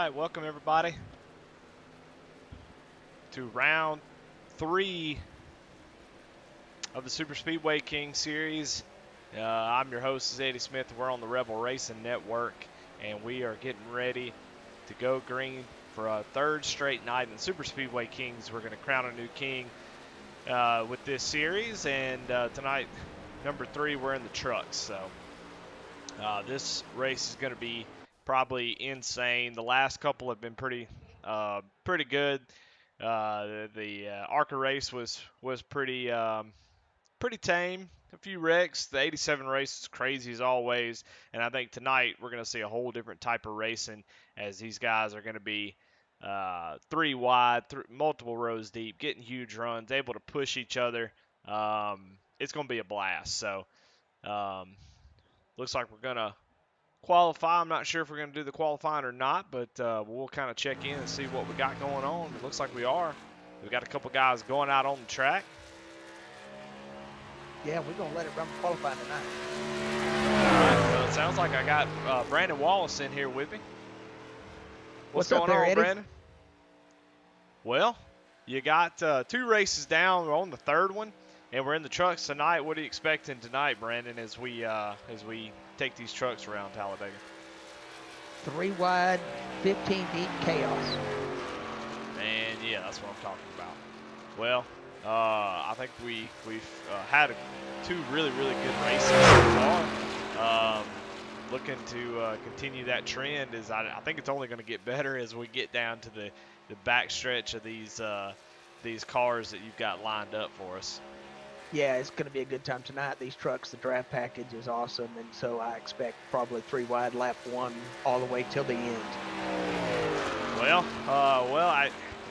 right, welcome everybody to round 3 of the Superspeedway King series. I'm your host, Eddie Smith. We're on the Rebel Racing Network, and we are getting ready to go green for a third straight night in the Superspeedway Kings. We're going to crown a new king with this series, and tonight, number 3, we're in the trucks. So this race is going to be probably insane. The last couple have been pretty good. The ARCA race was pretty pretty tame. A few wrecks. The 87 race is crazy as always, and I think tonight we're going to see a whole different type of racing as these guys are going to be 3 wide, multiple rows deep, getting huge runs, able to push each other. It's going to be a blast. So um, looks like we're going to qualify. I'm not sure if we're going to do the qualifying or not, but we'll kind of check in and see what we got going on. It looks like we are. We've got a couple guys going out on the track. Yeah, we're going to let it run qualifying tonight. All right, well, it sounds like I got Brandon Wallace in here with me. What's going up there, on, Eddie? Brandon? Well, you got 2 races down. We're on the 3rd one, and we're in the trucks tonight. What are you expecting tonight, Brandon, as we take these trucks around Talladega? 3 wide, 15 deep chaos. And yeah, that's what I'm talking about. Well, I think we've had 2 really good races so far. Looking to continue that trend. I think it's only going to get better as we get down to the back stretch of these cars that you've got lined up for us. Yeah, it's going to be a good time tonight. These trucks, the draft package is awesome, and so I expect probably 3 wide, lap 1 all the way till the end. Well,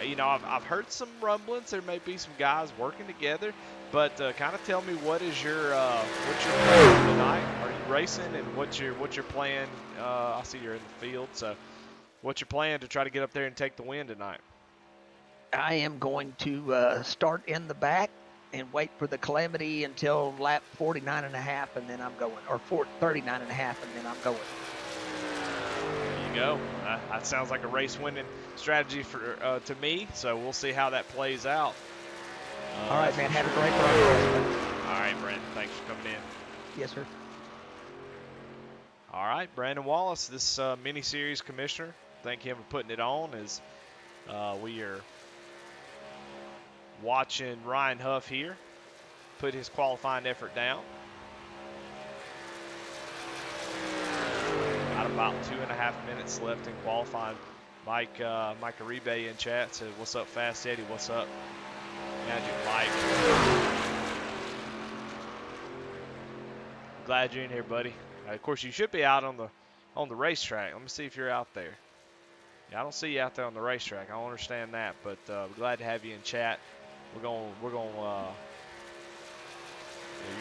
I've heard some rumblings. There may be some guys working together, but kind of tell me what's your plan tonight? Are you racing, and what's your plan? I see you're in the field, so what's your plan to try to get up there and take the win tonight? I am going to start in the back and wait for the calamity until lap 49 and a half, and then I'm going, or 39 and a half, and then I'm going. There you go. That sounds like a race-winning strategy to me, so we'll see how that plays out. All right, man. Have a great broadcast. All right, Brandon. Thanks for coming in. Yes, sir. All right, Brandon Wallace, this mini-series commissioner. Thank him for putting it on as we are watching Ryan Huff here put his qualifying effort down. Got about 2.5 minutes left in qualifying. Mike Aribe in chat said, "What's up, Fast Eddie? What's up, Magic Mike?" Glad you're in here, buddy. Of course, you should be out on the racetrack. Let me see if you're out there. Yeah, I don't see you out there on the racetrack. I don't understand that, but we're glad to have you in chat. We're going.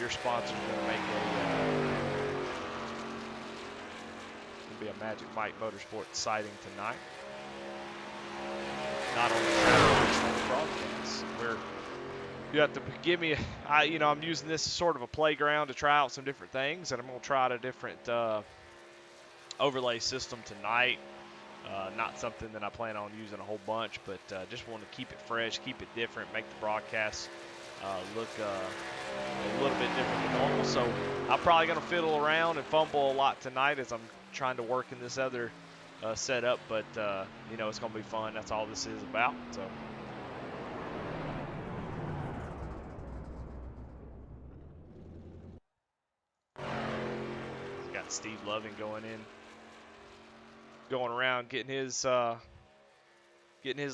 Your sponsor's gonna make be a Magic Mike Motorsport sighting tonight. Not on the track, just on the broadcast. You have to give me. I'm using this as sort of a playground to try out some different things, and I'm gonna try out a different overlay system tonight. Not something that I plan on using a whole bunch, but just want to keep it fresh, keep it different, make the broadcast look a little bit different than normal. So I'm probably going to fiddle around and fumble a lot tonight as I'm trying to work in this other setup, but it's going to be fun. That's all this is about. So. Got Steve Loving going around getting his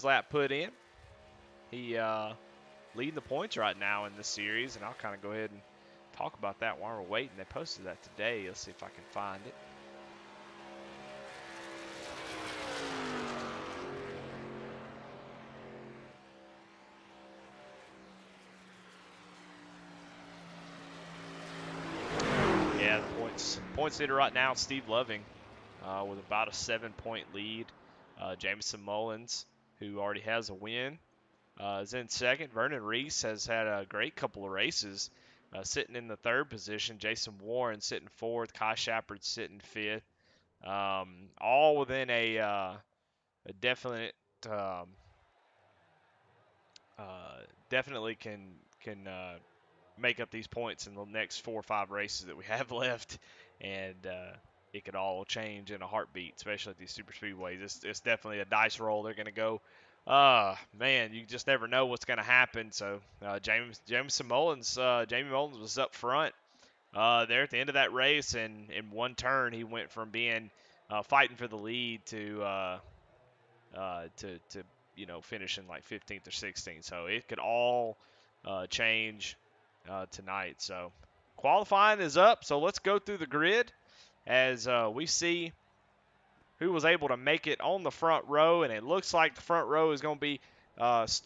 lap put in. He leading the points right now in this series, and I'll kind of go ahead and talk about that while we're waiting. They posted that today. Let's see if I can find it. Yeah, the points leader right now, Steve Loving, with about a 7-point lead. Jameson Mullins, who already has a win, is in second. Vernon Reese has had a great couple of races, sitting in the 3rd position. Jason Warren sitting 4th. Kai Shepard sitting 5th. All within a definite, um, definitely can make up these points in the next 4 or 5 races that we have left, and it could all change in a heartbeat, especially at these super speedways. It's definitely a dice roll. They're going to go. Man, you just never know what's going to happen. So Jamie Mullins was up front there at the end of that race, and in one turn he went from being fighting for the lead to finishing like 15th or 16th. So it could all change tonight. So qualifying is up. So let's go through the grid as we see who was able to make it on the front row, and it looks like the front row is going to be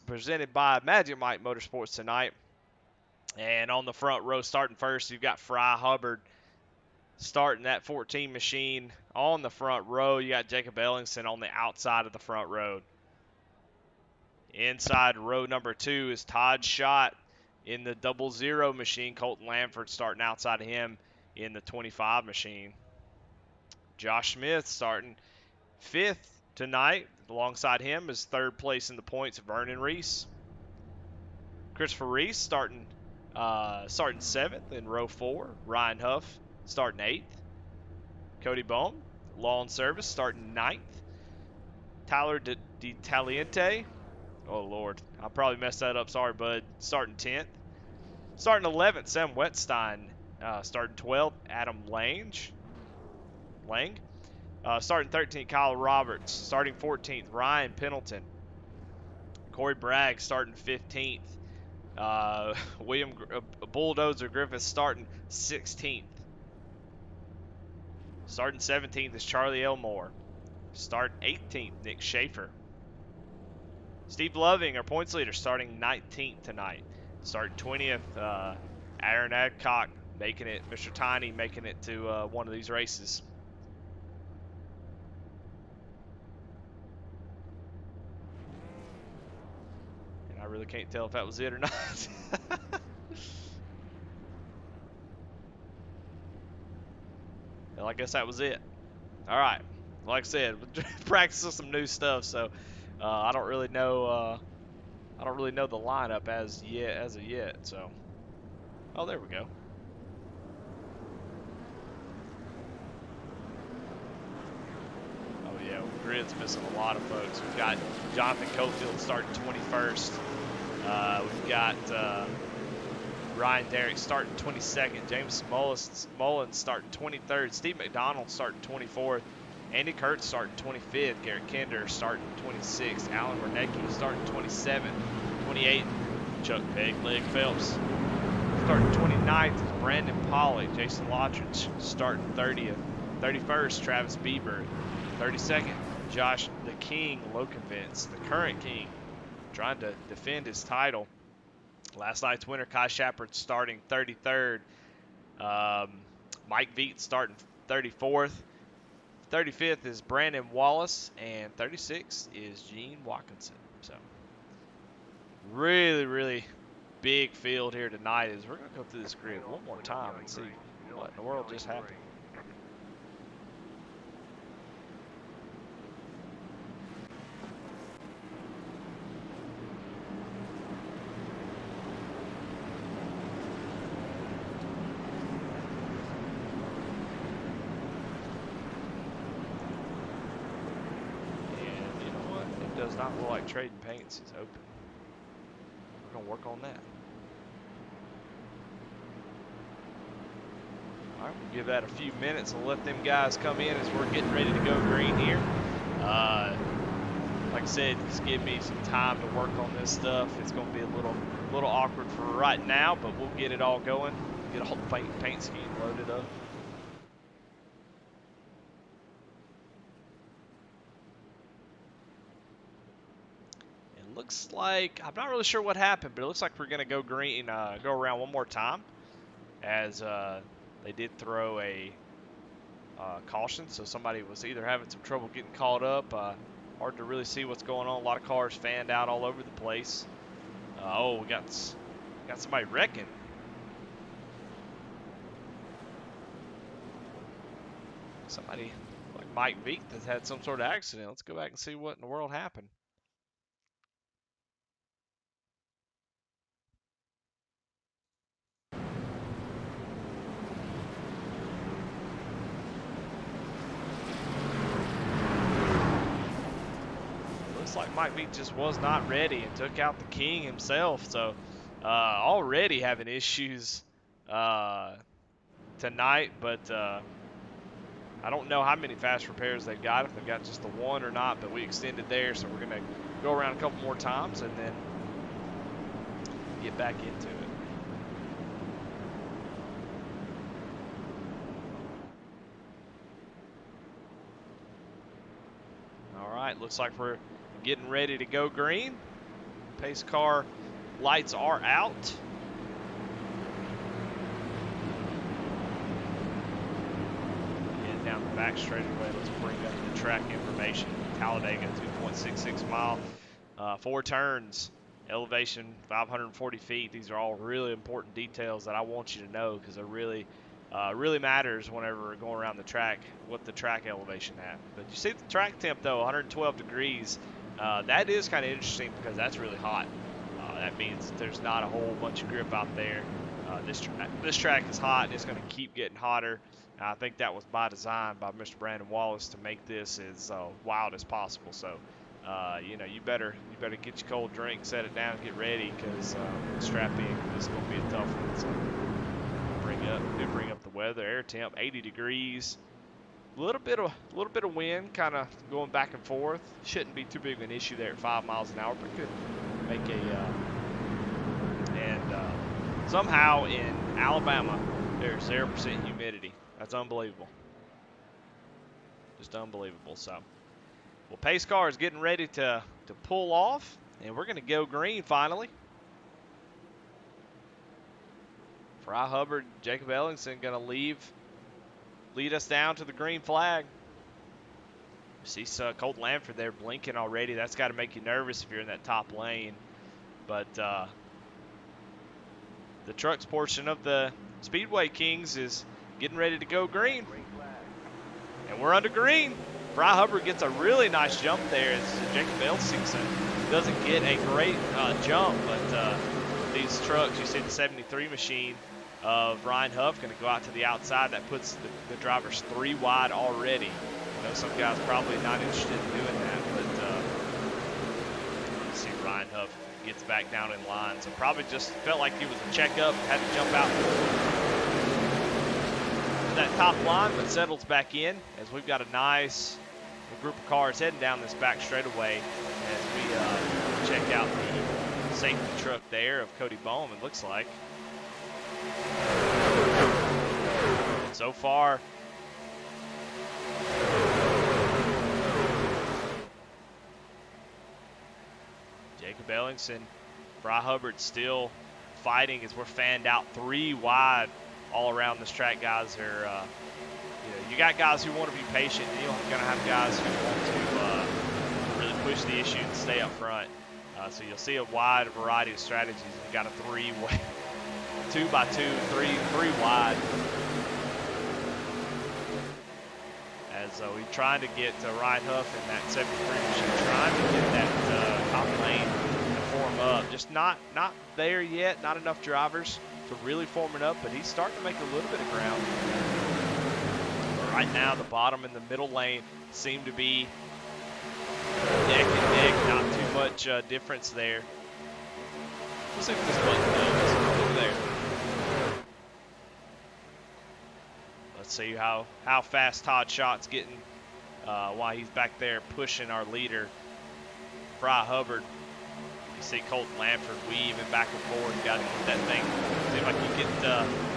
presented by Magic Mike Motorsports tonight. And on the front row, starting first, you've got Fry Hubbard starting that 14 machine on the front row. You got Jacob Ellingson on the outside of the front row. Inside row number 2 is Todd Schott in the 00 machine. Colton Lamford starting outside of him in the 25 machine. Josh Smith starting 5th tonight. Alongside him is 3rd place in the points of Vernon Reese. Christopher Reese starting 7th in row 4. Ryan Huff starting 8th. Cody Bone, Lawn Service, starting 9th. Tyler DeTaliente, oh Lord, I probably messed that up, sorry bud, starting 10th. Starting 11th, Sam Wetstein. Starting 12th, Adam Lang. Starting 13th, Kyle Roberts. Starting 14th, Ryan Pendleton. Corey Bragg starting 15th. William Bulldozer Griffiths starting 16th. Starting 17th is Charlie Elmore. Starting 18th, Nick Schaefer. Steve Loving, our points leader, starting 19th tonight. Starting 20th, Aaron Adcock making it, Mr. Tiny making it to one of these races. And I really can't tell if that was it or not. Well, I guess that was it. All right. Like I said, practicing some new stuff, so I don't really know. I don't really know the lineup as of yet. So, oh, there we go. Oh yeah, grid's missing a lot of folks. We've got Jonathan Cofield starting 21st. We've got Ryan Derrick starting 22nd. James Mullins starting 23rd. Steve McDonald starting 24th. Andy Kurtz starting 25th. Garrett Kinder starting 26th. Alan Wernecki starting 27th. 28th, Chuck Pegleg Phelps. Starting 29th is Brandon Pollock. Jason Lottridge starting 30th. 31st, Travis Bieber. 32nd, Josh the King Lokenvitz, the current king, trying to defend his title. Last night's winner, Kai Shepard, starting 33rd. Mike Veet starting 34th. 35th is Brandon Wallace, and 36th is Gene Watkinson. So, really, really big field here tonight. As we're going to go through this grid one more time and see what in the world just happened. Does not look like Trading Paints is open. We're going to work on that. All right, we'll give that a few minutes and let them guys come in as we're getting ready to go green here. Like I said, just give me some time to work on this stuff. It's going to be a little awkward for right now, but we'll get it all going. Get a whole paint scheme loaded up. Looks like, I'm not really sure what happened, but it looks like we're going to go green, go around one more time, as they did throw a caution, so somebody was either having some trouble getting caught up. Hard to really see what's going on. A lot of cars fanned out all over the place. Oh, we got somebody wrecking. Somebody Like Mike Veek has had some sort of accident. Let's go back and see what in the world happened. Looks like Mike Veek just was not ready and took out the king himself. So already having issues tonight, but I don't know how many fast repairs they've got, if they've got just the one or not, but we extended there, so we're going to go around a couple more times and then get back into it. All right, looks like we're getting ready to go green. Pace car lights are out. Down the back straightaway, let's bring up the track information. Talladega, 2.66 mile, 4 turns, elevation 540 feet. These are all really important details that I want you to know because it really matters whenever we're going around the track, what the track elevation at. But you see the track temp though, 112 degrees. That is kind of interesting because that's really hot. That means there's not a whole bunch of grip out there. This track is hot and it's going to keep getting hotter. I think that was by design by Mr. Brandon Wallace to make this as wild as possible. So, you know, you better get your cold drink, set it down, get ready, because strap in. This is going to be a tough one. So, bring up the weather. Air temp 80 degrees. A little bit of wind, kind of going back and forth. Shouldn't be too big of an issue there at 5 miles an hour, but could make a. Somehow in Alabama, there's 0% humidity. That's unbelievable. Just unbelievable. So, well, pace car is getting ready to pull off, and we're going to go green finally. Fry Hubbard, Jacob Ellingson going to lead us down to the green flag. You see Colt Lamford there blinking already. That's got to make you nervous if you're in that top lane. But the trucks portion of the Speedway Kings is getting ready to go green. And we're under green. Fry Hubbard gets a really nice jump there as Jacob Ellingson doesn't get a great jump, but these trucks, you see the 73 machine of Ryan Huff going to go out to the outside. That puts the drivers 3 wide already. I know some guys probably not interested in doing that, but you see Ryan Huff gets back down in line. So probably just felt like he was a checkup, had to jump out that top line, but settles back in as we've got a nice group of cars heading down this back straightaway as we check out the safety truck there of Cody Bowman, looks like. So far, Jacob Ellingson, Fry Hubbard still fighting as we're fanned out 3 wide all around this track. Guys are, you know, you got guys who want to be patient, and you're going to have guys who want to really push the issue and stay up front. So you'll see a wide variety of strategies. We've got a 3-way, 2x2, 3 wide. As we're trying to get Ryan Huff in that 73 machine, trying to get that top lane to form up. Just not there yet, not enough drivers to really form it up, but he's starting to make a little bit of ground. Right now, the bottom and the middle lane seem to be neck and neck, not too much difference there. Let's see if this button goes. Over there. Let's see how fast Todd Schott's getting while he's back there pushing our leader, Fry Hubbard. You see Colt Lamford weaving back and forth. You got to get that thing. Seems like you get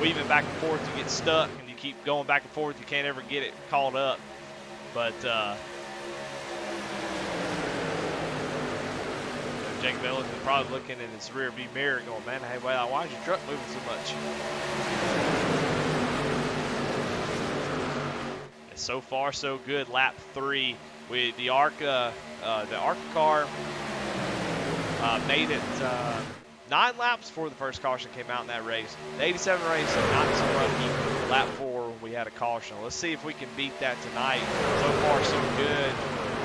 weaving back and forth, you get stuck, and you keep going back and forth. You can't ever get it caught up. But Jacob Ellington probably looking in his rear view mirror going, man, hey, well, why is your truck moving so much? And so far, so good. Lap 3 with the ARCA car made it 9 laps before the first caution came out in that race. The 87 race, not so lucky. Lap 4, we had a caution. Let's see if we can beat that tonight. So far, so good.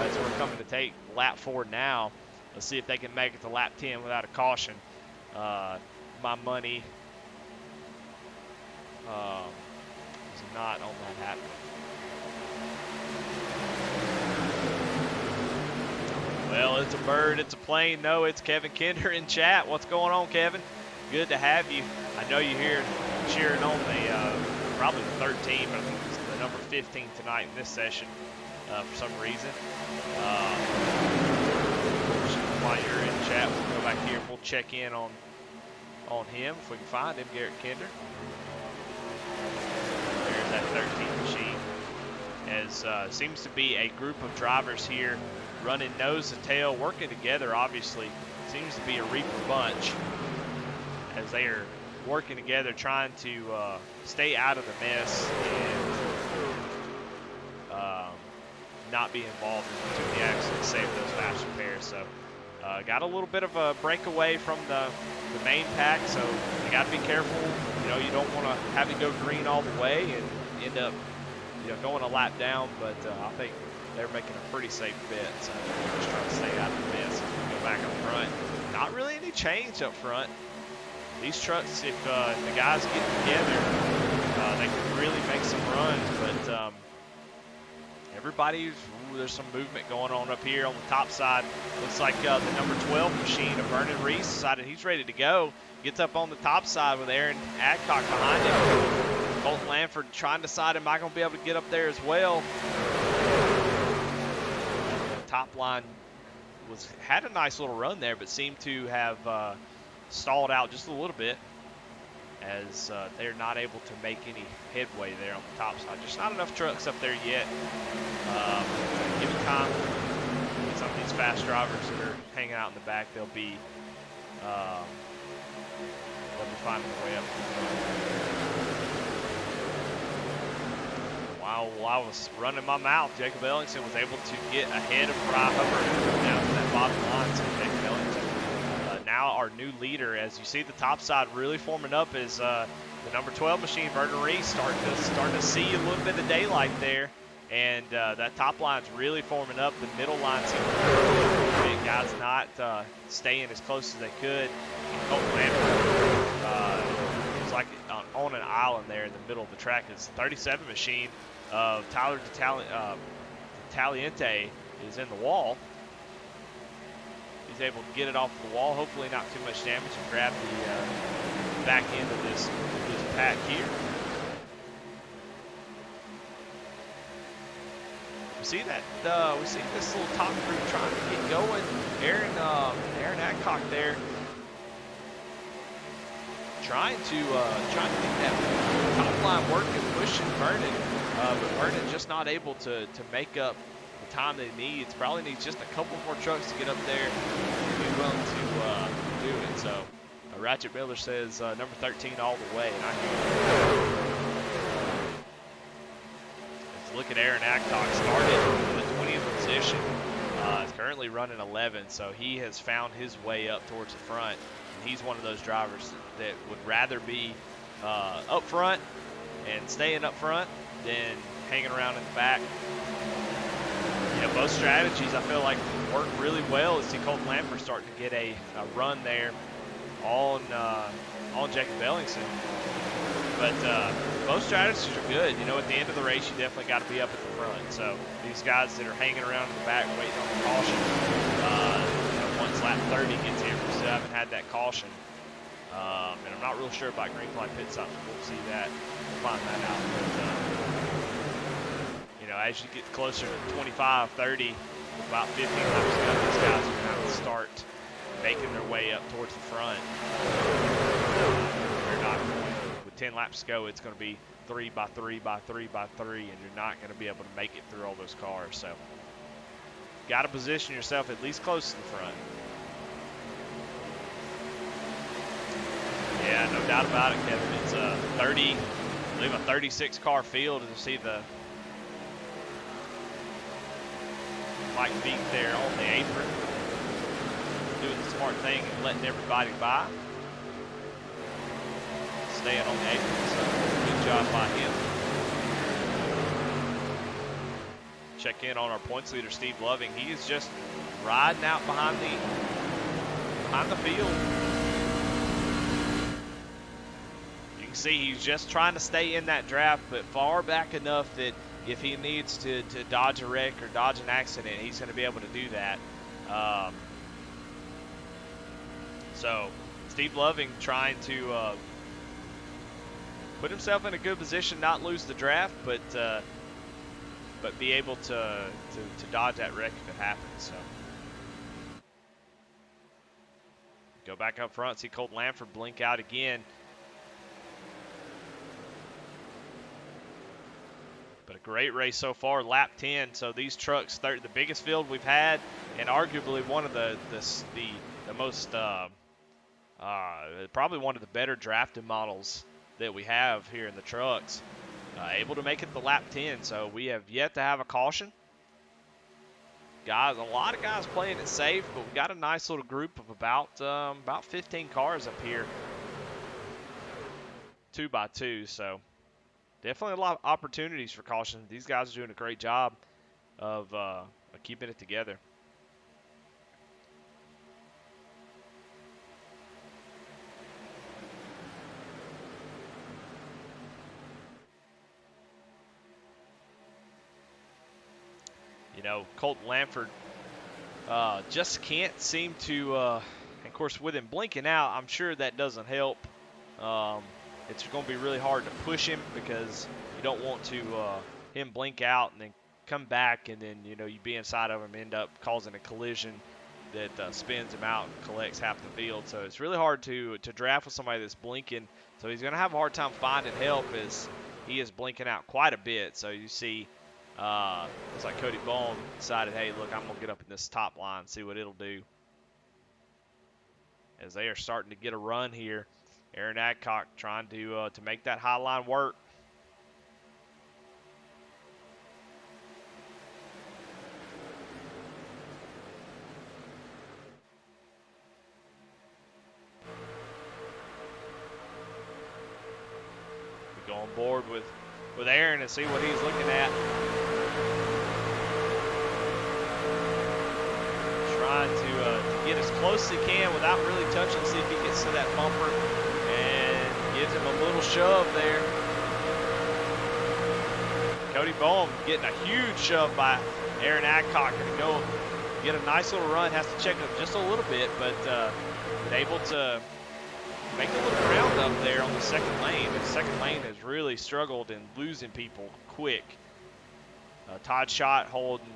As we're coming to take lap 4 now. Let's see if they can make it to lap 10 without a caution. My money is not on that happening. Well, it's a bird, it's a plane. No, it's Kevin Kinder in chat. What's going on, Kevin? Good to have you. I know you're here cheering on the probably the 13, but I think it's the number 15 tonight in this session for some reason. While you're in chat, we'll go back here and we'll check in on him if we can find him, Garrett Kinder. There's that 13 machine. As seems to be a group of drivers here running nose to tail, working together. Obviously, seems to be a Reaper bunch as they are working together, trying to stay out of the mess and not be involved in too many accidents, save those faster pairs. So got a little bit of a breakaway from the main pack, so you got to be careful. You know, you don't want to have it go green all the way and end up, you know, going a lap down. But I think they're making a pretty safe bet, so they're just trying to stay out of the mess. Go back up front. Not really any change up front. These trucks, if the guys get together, they can really make some runs. But there's some movement going on up here on the top side. Looks like the number 12 machine of Vernon Reese decided he's ready to go. Gets up on the top side with Aaron Adcock behind him. Colton Lanford trying to decide, am I going to be able to get up there as well? The top line had a nice little run there, but seemed to have stalled out just a little bit as they're not able to make any headway there on the top side. Just not enough trucks up there yet. Give it time. Some of these fast drivers that are hanging out in the back, they'll be finding their way up. While I was running my mouth, Jacob Ellingson was able to get ahead of Bry Hubbard down to that bottom line. So Jacob Ellingson, now our new leader, as you see the top side really forming up, is the number 12 machine, Vernon Reese, starting to see a little bit of daylight there. And that top line's really forming up. The middle line seems to be guys not staying as close as they could. And Colton Lanford is like on an island there in the middle of the track. It's the 37 machine of Tyler Taliente is in the wall. He's able to get it off the wall. Hopefully not too much damage, and grab the back end of this pack here. We see this little top group trying to get going. Aaron Adcock there, trying to get that top line working, pushing Vernon, but Vernon just not able to make up the time that he needs. Probably needs just a couple more trucks to get up there and be willing to do it. So Ratchet Miller says number 13 all the way, and I hear it. Look at Aaron Adcock, started in the 20th position. Is currently running 11, so he has found his way up towards the front. And he's one of those drivers that would rather be up front and staying up front than hanging around in the back. You know, both strategies I feel like work really well. You see Colton Lanford starting to get a run there on Jacob Ellingson. But both strategies are good. You know, at the end of the race, you definitely got to be up at the front. So these guys that are hanging around in the back waiting on the caution, you know, once lap 30 gets here, we still haven't had that caution. And I'm not real sure about green flag pit stops. We'll see that. We'll find that out. But, you know, as you get closer to 25, 30, with about 15 laps to go, these guys are going to have to start making their way up towards the front. They're not going. 10 laps to go, it's going to be 3 by 3 by 3 by 3, and you're not going to be able to make it through all those cars. So got to position yourself at least close to the front. Yeah, no doubt about it, Kevin. It's a 30, I believe a 36 car field. As you see the Mike Beek there on the apron, doing the smart thing and letting everybody by. Staying on the apron, so good job by him. check in on our points leader, Steve Loving. He is just riding out behind the field. You can see he's just trying to stay in that draft, but far back enough that if he needs to dodge a wreck or dodge an accident, he's going to be able to do that. So Steve Loving trying to put himself in a good position, not lose the draft, but be able to dodge that wreck if it happens. So go back up front, see Colt Lamford blink out again. But a great race so far, lap 10. So these trucks, the biggest field we've had, and arguably one of the most probably one of the better drafted models that we have here in the trucks, able to make it the lap 10. So we have yet to have a caution. Guys, a lot of guys playing it safe, but we got a nice little group of about 15 cars up here, 2x2. So definitely a lot of opportunities for caution. These guys are doing a great job of keeping it together. You know, Colt Lamford just can't seem to, of course, with him blinking out, I'm sure that doesn't help. It's going to be really hard to push him because you don't want to him blink out and then come back and then, you know, you be inside of him, end up causing a collision that spins him out and collects half the field. So it's really hard to draft with somebody that's blinking. So he's going to have a hard time finding help as he is blinking out quite a bit. So you see, looks like Cody Bone decided, hey, look, I'm going to get up in this top line, see what it'll do. As they are starting to get a run here. Aaron Adcock trying to make that high line work. We go on board with Aaron and see what he's looking at. Trying to get as close as he can without really touching, see if he gets to that bumper. Gives him a little shove there. Cody Boehm getting a huge shove by Aaron Adcock. Going to go get a nice little run. Has to check up just a little bit, but able to make a little ground up there on the second lane. The second lane has really struggled in losing people quick. Todd Schott holding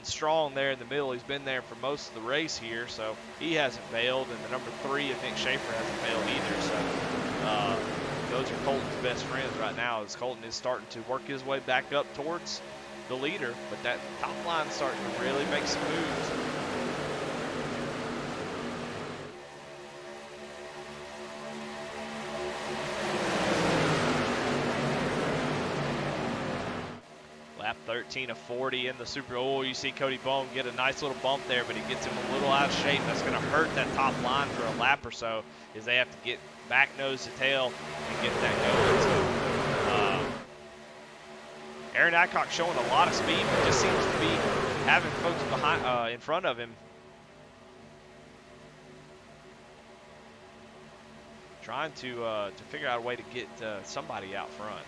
strong there in the middle. He's been there for most of the race here, so he hasn't failed. And the number 3, I think Schaefer hasn't failed either. So those are Colton's best friends right now, as Colton is starting to work his way back up towards the leader. But that top line starting to really make some moves. Lap 13 of 40 in the Super. Oh, you see Cody Bone get a nice little bump there, but he gets him a little out of shape. That's going to hurt that top line for a lap or so, as they have to get back nose to tail and get that going. So, Aaron Adcock showing a lot of speed, but just seems to be having folks behind, in front of him. Trying to figure out a way to get somebody out front.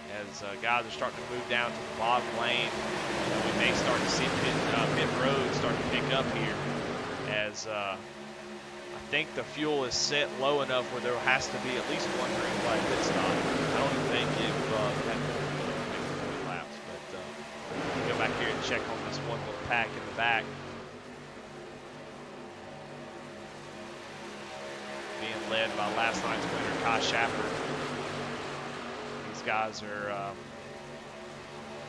As guys are starting to move down to the bottom lane, we may start to see pit road start to pick up here, as I think the fuel is set low enough where there has to be at least one green flag pit stop. I don't even think if that 40 laps, but we'll go back here and check on this one little pack in the back. Being led by last night's winner, Kai Shaffer. Guys are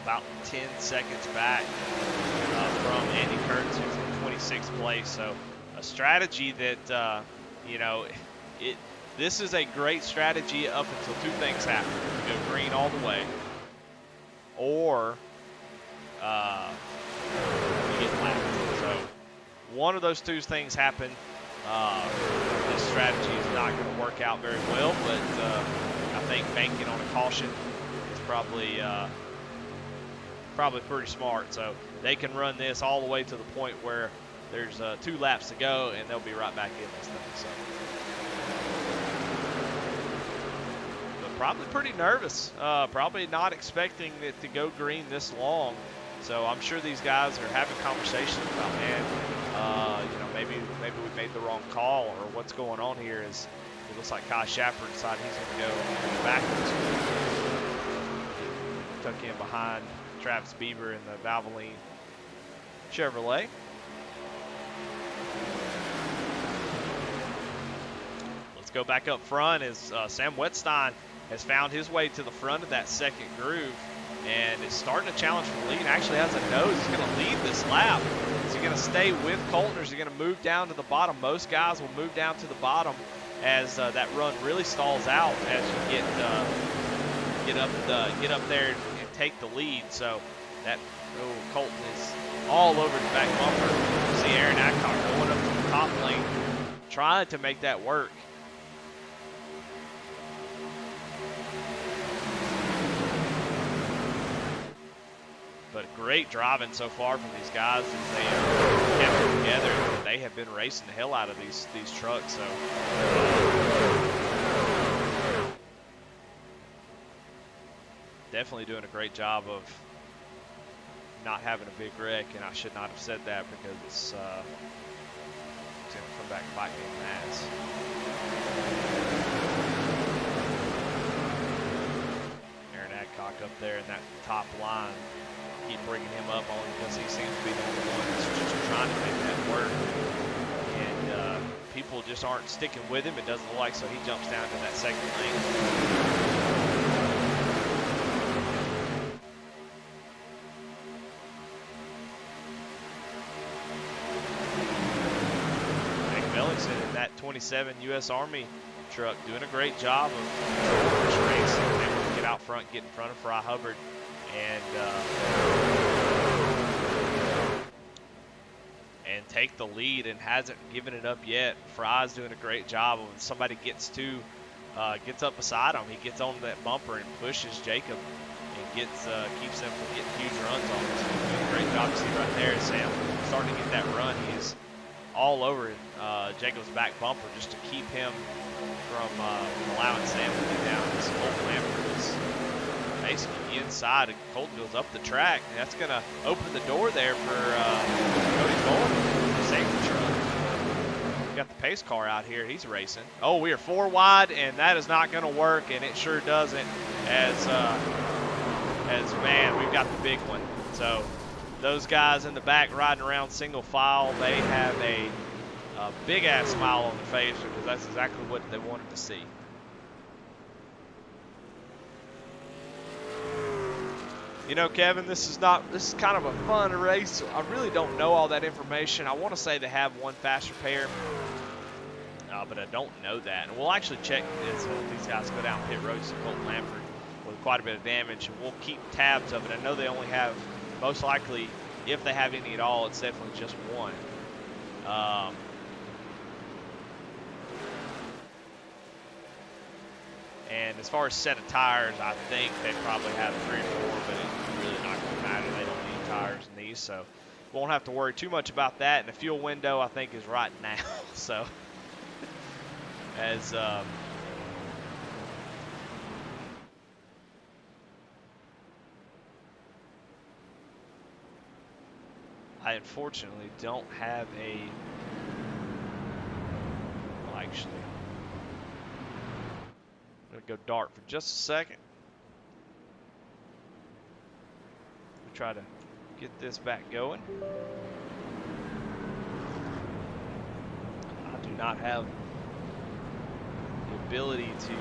about 10 seconds back from Andy Kurtz, who's in 26th place. So a strategy that, you know, this is a great strategy up until two things happen. You go green all the way, or you get lapped. So one of those two things happen. This strategy is not going to work out very well, but I think banking on a caution is probably probably pretty smart. So they can run this all the way to the point where there's 2 laps to go, and they'll be right back in this thing. So, but probably pretty nervous. Probably not expecting it to go green this long. So I'm sure these guys are having conversations about, man, you know, maybe we made the wrong call, or what's going on here. Is it looks like Kai Shapper decided he's going to go backwards. Tuck in behind Travis Bieber in the Valvoline Chevrolet. Let's go back up front as Sam Wetstein has found his way to the front of that second groove and is starting to challenge for the lead. Actually has a nose. He's going to lead this lap. Is he going to stay with Colton, or is he going to move down to the bottom? Most guys will move down to the bottom as that run really stalls out as you get up there and take the lead. So that Colton is all over the back bumper. You see Aaron Adcock going up to the top lane, trying to make that work. But great driving so far from these guys as they have kept it together. They have been racing the hell out of these trucks. So definitely doing a great job of not having a big wreck. And I should not have said that because it's going to come back and bite me in the ass. Aaron Adcock up there in that top line. Keep bringing him up only because he seems to be the only one that's just trying to make that work. And people just aren't sticking with him, it doesn't look like, so he jumps down to that second lane. Nick Bellingson in that 27 U.S. Army truck doing a great job of this race. Able to get out front, get in front of Fry Hubbard. And take the lead and hasn't given it up yet. Fry's doing a great job. When somebody gets up beside him, he gets on that bumper and pushes Jacob and keeps them from getting huge runs on him. So he's doing a great job. You see right there, Sam starting to get that run. He's all over Jacob's back bumper just to keep him from allowing Sam to get down. This Colton Lampert is basically inside, and Colton goes up the track. And that's going to open the door there for Cody Bolton, the safety truck. We got the pace car out here. He's racing. Oh, we are 4 wide, and that is not going to work, and it sure doesn't. As man, we've got the big one. So those guys in the back riding around single file, they have a big ass smile on their face because that's exactly what they wanted to see. You know, Kevin, this is kind of a fun race. I really don't know all that information. I want to say they have one faster pair, but I don't know that. And we'll actually check this when these guys go down pit roads to Colton Lampert with quite a bit of damage, and we'll keep tabs of it. I know they only have, most likely, if they have any at all, it's definitely just one. And as far as set of tires, I think they probably have 3 or 4, but it's really not going to matter. They don't need tires in these, so won't have to worry too much about that. And the fuel window, I think, is right now. So as I unfortunately don't have a, well, actually, I'm going to go dark for just a second. We'll try to get this back going. I do not have the ability to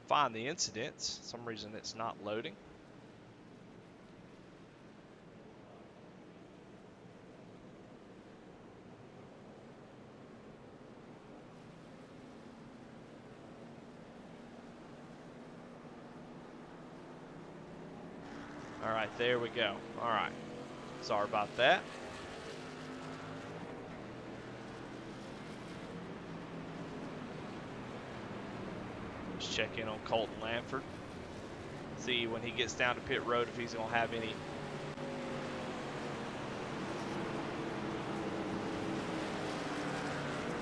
find the incidents. For some reason it's not loading. All right, there we go. All right, sorry about that. Just check in on Colton Lanford. See when he gets down to pit road if he's going to have any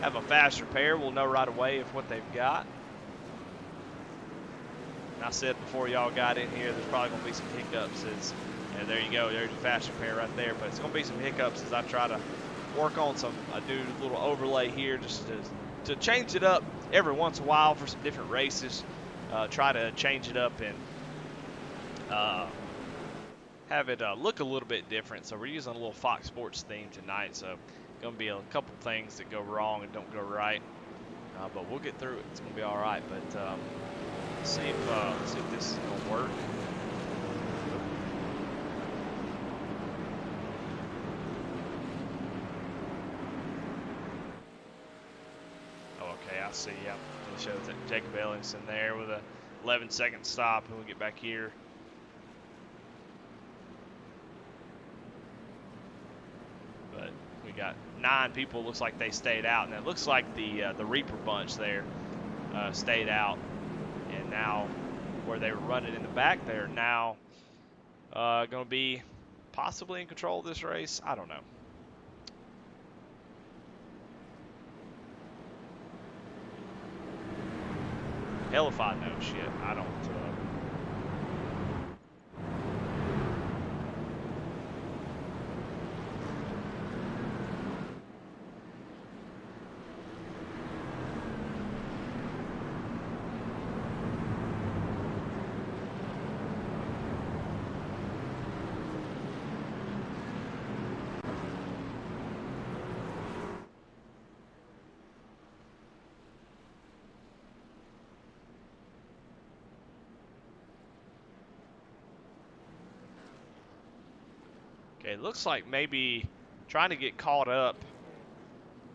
have a faster pair. We'll know right away if what they've got. And I said before y'all got in here, there's probably going to be some hiccups. And there you go, there's your faster pair right there. But it's going to be some hiccups as I try to work on some, I do a little overlay here just to change it up every once in a while for some different races. Try to change it up and have it look a little bit different. So we're using a little Fox Sports theme tonight. So going to be a couple things that go wrong and don't go right. But we'll get through it. It's going to be all right. But let's see if this is going to work. I see, yeah. It shows that Jacob Ellingson there with a 11-second stop, and we'll get back here. But we got 9 people. Looks like they stayed out, and it looks like the Reaper bunch there stayed out. And now, where they were running in the back, they're now going to be possibly in control of this race. I don't know. Hell if I know, shit. I don't. Okay, it looks like maybe trying to get caught up,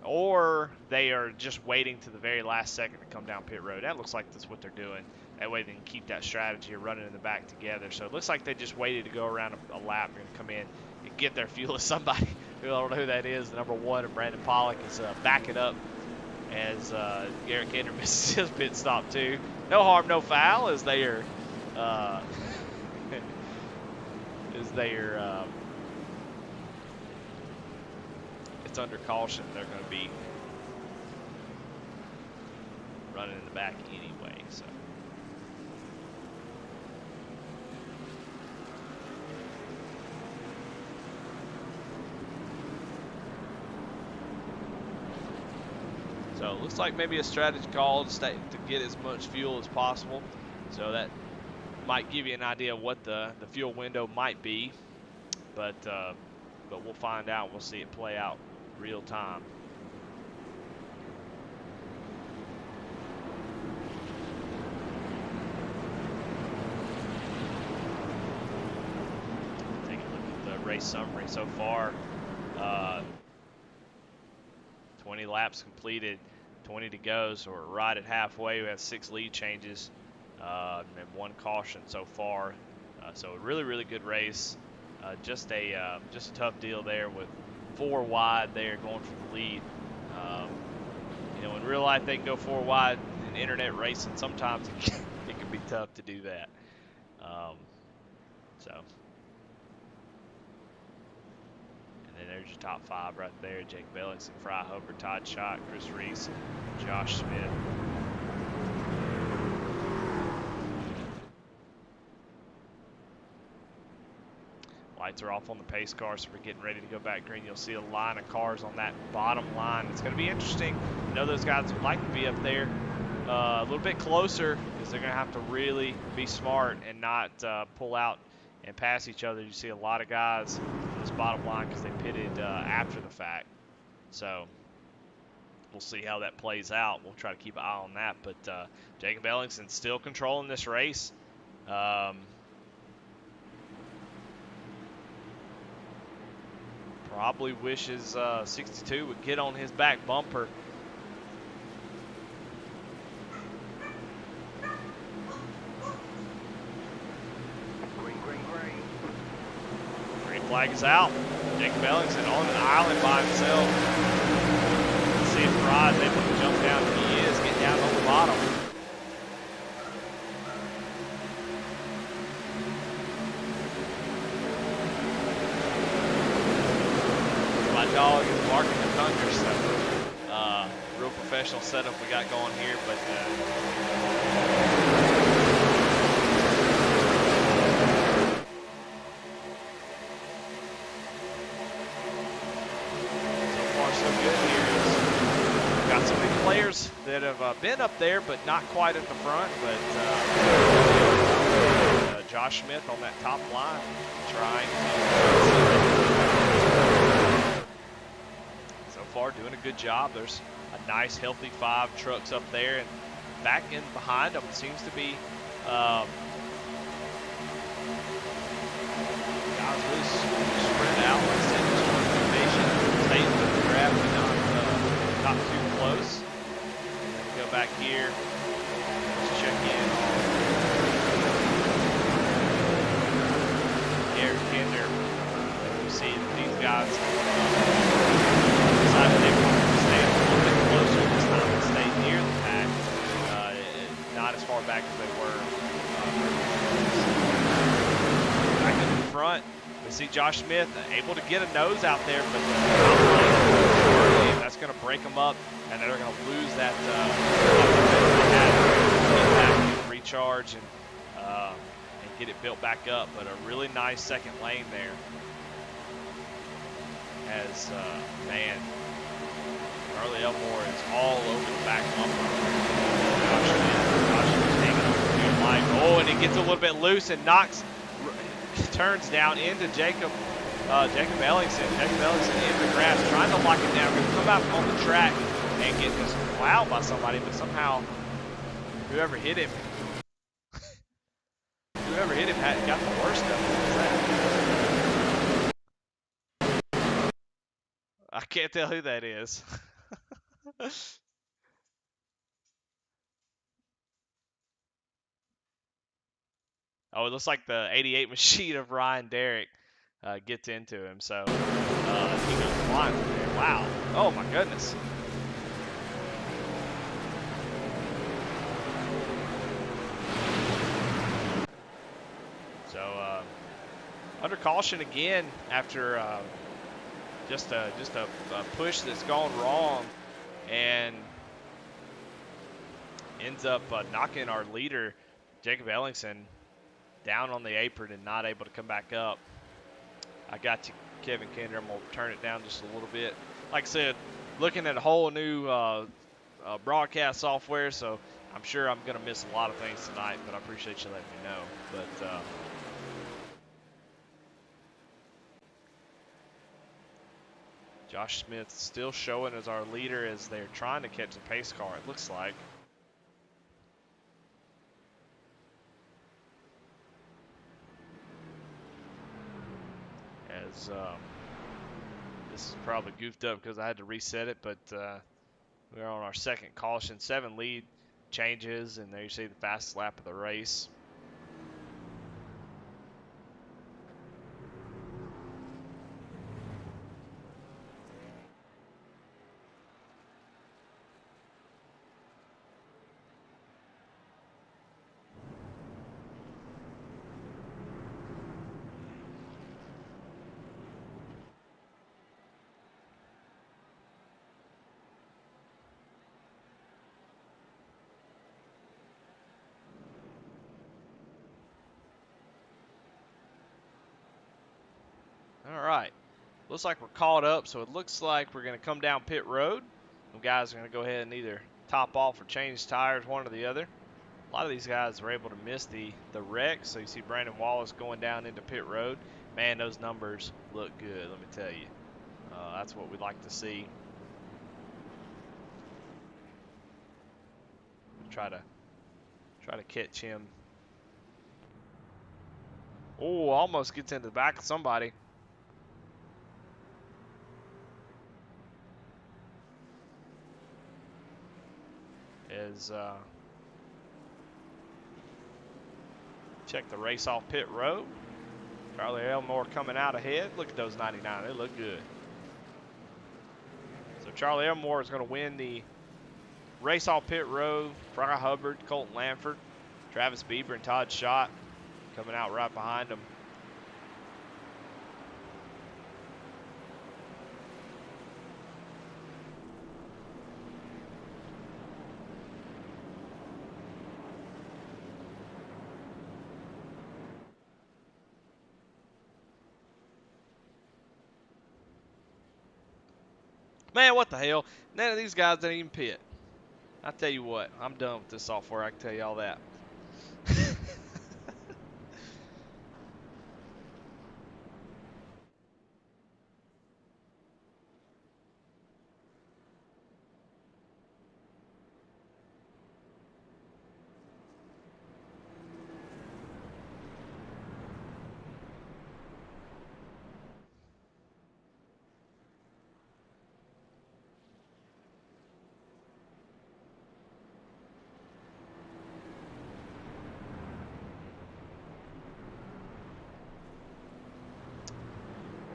or they are just waiting to the very last second to come down pit road. That looks like that's what they're doing. That way they can keep that strategy of running in the back together. So it looks like they just waited to go around a lap and come in and get their fuel. As somebody who I don't know who that is, the number 1 of Brandon Pollock is backing up as Garrett Gaynor misses his pit stop too. No harm, no foul as they are it's under caution. They're going to be running in the back anyway. So it looks like maybe a strategy call to get as much fuel as possible. So that might give you an idea of what the fuel window might be. But we'll find out. We'll see it play out real time. Take a look at the race summary so far. 20 laps completed, 20 to go, so we're right at halfway. We have 6 lead changes and 1 caution so far. So a really, really good race. Just a tough deal there with 4 wide there going for the lead. You know, in real life they can go 4 wide. In internet racing, sometimes it can be tough to do that. And then there's your top 5 right there: Jake Bellingson, Fry Hooper, Todd Schott, Chris Reese, Josh Smith. Lights are off on the pace car, so we're getting ready to go back green. You'll see a line of cars on that bottom line. It's going to be interesting. I know those guys would like to be up there a little bit closer, because they're going to have to really be smart and not pull out and pass each other. You see a lot of guys on this bottom line because they pitted after the fact. So we'll see how that plays out. We'll try to keep an eye on that. But Jacob Ellingson still controlling this race. Probably wishes 62 would get on his back bumper. Green flag is out. Jacob Ellingson on an island by himself. Let's see if Fry's able to jump down. He is getting down on the bottom. dog is barking the thunder, so real professional setup we got going here, but so far so good here. Got some big players that have been up there, but not quite at the front, but Josh Smith on that top line trying to so far doing a good job. There's a nice healthy 5 trucks up there, and back in behind them seems to be guys really spread out. Like I said, just trying to be patient, stay with the grab, but not too close. And then we go back here, let's check in Eric Kinder. You see that these guys decided they wanted to stay a little bit closer this time and stay near the pack, not as far back as they were. Back in the front, we see Josh Smith able to get a nose out there, but that's going to break them up, and they're going to lose that impact, recharge, and get it built back up. But a really nice second lane there. As man, Charlie Elmore is all over the back bumper. Josh is hanging on to the line. Oh, and it gets a little bit loose and turns down into Jacob Ellingson. Jacob Ellingson in the grass, trying to lock it down. Going to come out on the track and get just plowed by somebody, but somehow whoever hit him got the worst of it. I can't tell who that is. Oh, it looks like the 88 machine of Ryan Derrick gets into him. So he goes flying from there. Wow. Oh, my goodness. So under caution again after just a push that's gone wrong, and ends up knocking our leader, Jacob Ellingson, down on the apron and not able to come back up. I got you, Kevin Kinder. I'm going to turn it down just a little bit. Like I said, looking at a whole new broadcast software, so I'm sure I'm going to miss a lot of things tonight, but I appreciate you letting me know. But Josh Smith still showing as our leader as they're trying to catch the pace car, it looks like. As this is probably goofed up because I had to reset it, but we're on our second caution. 7 lead changes, and there you see the fastest lap of the race. All right, looks like we're caught up, so it looks like we're going to come down pit road. Some guys are going to go ahead and either top off or change tires, one or the other. A lot of these guys were able to miss the wreck, so you see Brandon Wallace going down into pit road. Man, those numbers look good, let me tell you. That's what we'd like to see. Try to catch him. Oh, almost gets into the back of somebody. As check the race off pit road. Charlie Elmore coming out ahead. Look at those 99. They look good. So Charlie Elmore is going to win the race off pit road. Fry Hubbard, Colton Lanford, Travis Bieber, and Todd Schott coming out right behind him. Man, what the hell? None of these guys didn't even pit. I tell you what, I'm done with this software. I can tell you all that.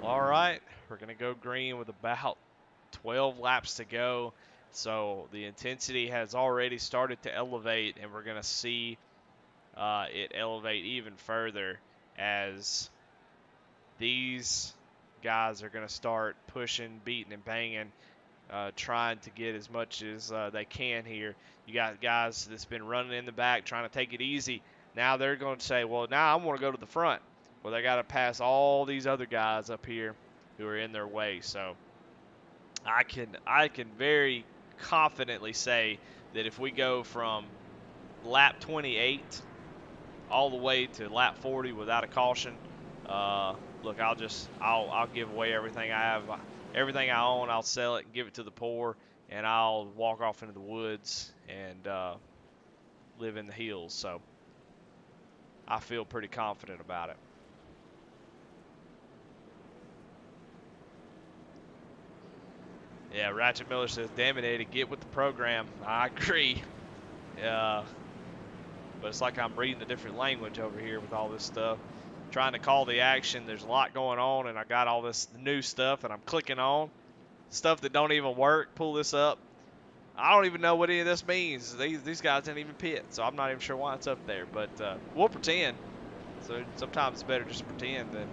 All right, we're going to go green with about 12 laps to go. So the intensity has already started to elevate, and we're going to see it elevate even further as these guys are going to start pushing, beating, and banging, trying to get as much as they can here. You got guys that's been running in the back, trying to take it easy. Now they're going to say, well, now I want to go to the front. Well, they got to pass all these other guys up here who are in their way. So I can very confidently say that if we go from lap 28 all the way to lap 40 without a caution, look, I'll give away everything I have, everything I own. I'll sell it and give it to the poor, and I'll walk off into the woods and live in the hills. So I feel pretty confident about it. Yeah, Ratchet Miller says, damn it, Eddie, get with the program. I agree. But it's like I'm reading a different language over here with all this stuff. Trying to call the action. There's a lot going on, and I got all this new stuff that I'm clicking on. Stuff that don't even work. Pull this up. I don't even know what any of this means. These guys didn't even pit, so I'm not even sure why it's up there. But we'll pretend. So sometimes it's better just to pretend than...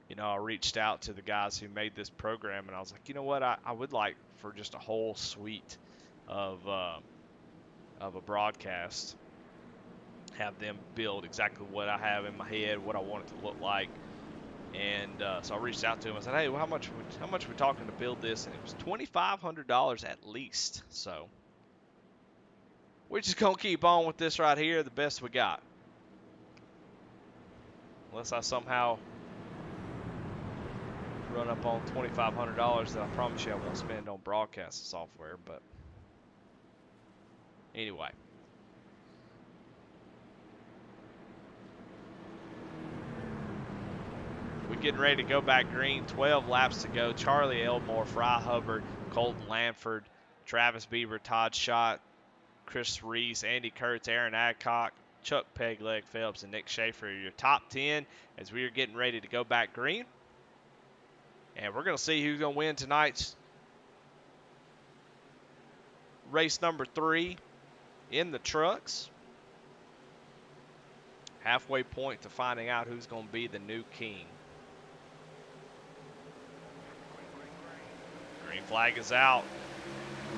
You know, I reached out to the guys who made this program, and I was like, you know what? I would like for just a whole suite of a broadcast. Have them build exactly what I have in my head, what I want it to look like. And so I reached out to him and said, hey, well, how much are we talking to build this? And it was $2,500 at least. So we're just going to keep on with this right here, the best we got. Unless I somehow run up on $2,500 that I promise you I won't spend on broadcast software. But anyway. We're getting ready to go back green. 12 laps to go. Charlie Elmore, Fry Hubbard, Colton Lanford, Travis Bieber, Todd Schott, Chris Reese, Andy Kurtz, Aaron Adcock, Chuck Pegleg Phelps, and Nick Schaefer are your top 10 as we are getting ready to go back green. And we're going to see who's going to win tonight's race number 3 in the trucks. Halfway point to finding out who's going to be the new king. Green flag is out.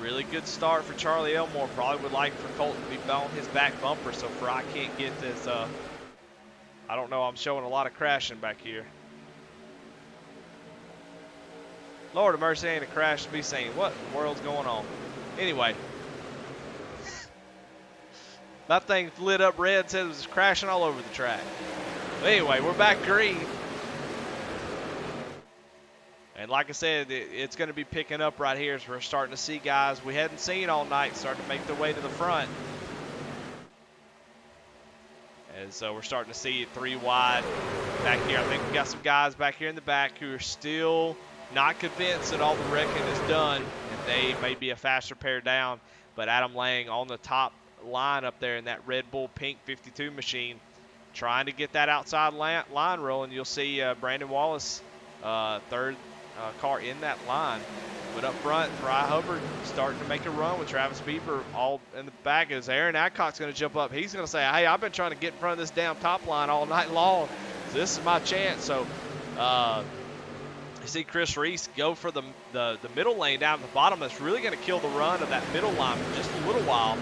Really good start for Charlie Elmore. Probably would like for Colton to be on his back bumper so Fry can't get this. I don't know. I'm showing a lot of crashing back here. Lord of mercy, ain't a crash to be seen. What in the world's going on? Anyway. My thing lit up red, said it was crashing all over the track. But anyway, we're back green. And like I said, it's going to be picking up right here as we're starting to see guys we hadn't seen all night starting to make their way to the front. And so we're starting to see it 3 wide back here. I think we got some guys back here in the back who are still not convinced that all the wrecking is done. And they may be a faster pair down. But Adam Lang on the top line up there in that Red Bull pink 52 machine trying to get that outside line rolling. You'll see Brandon Wallace, third car in that line. But up front, Fry Hubbard starting to make a run with Travis Bieber all in the back as Aaron Adcock's going to jump up. He's going to say, hey, I've been trying to get in front of this damn top line all night long. So this is my chance. So you see Chris Reese go for the middle lane down at the bottom. That's really going to kill the run of that middle line for just a little while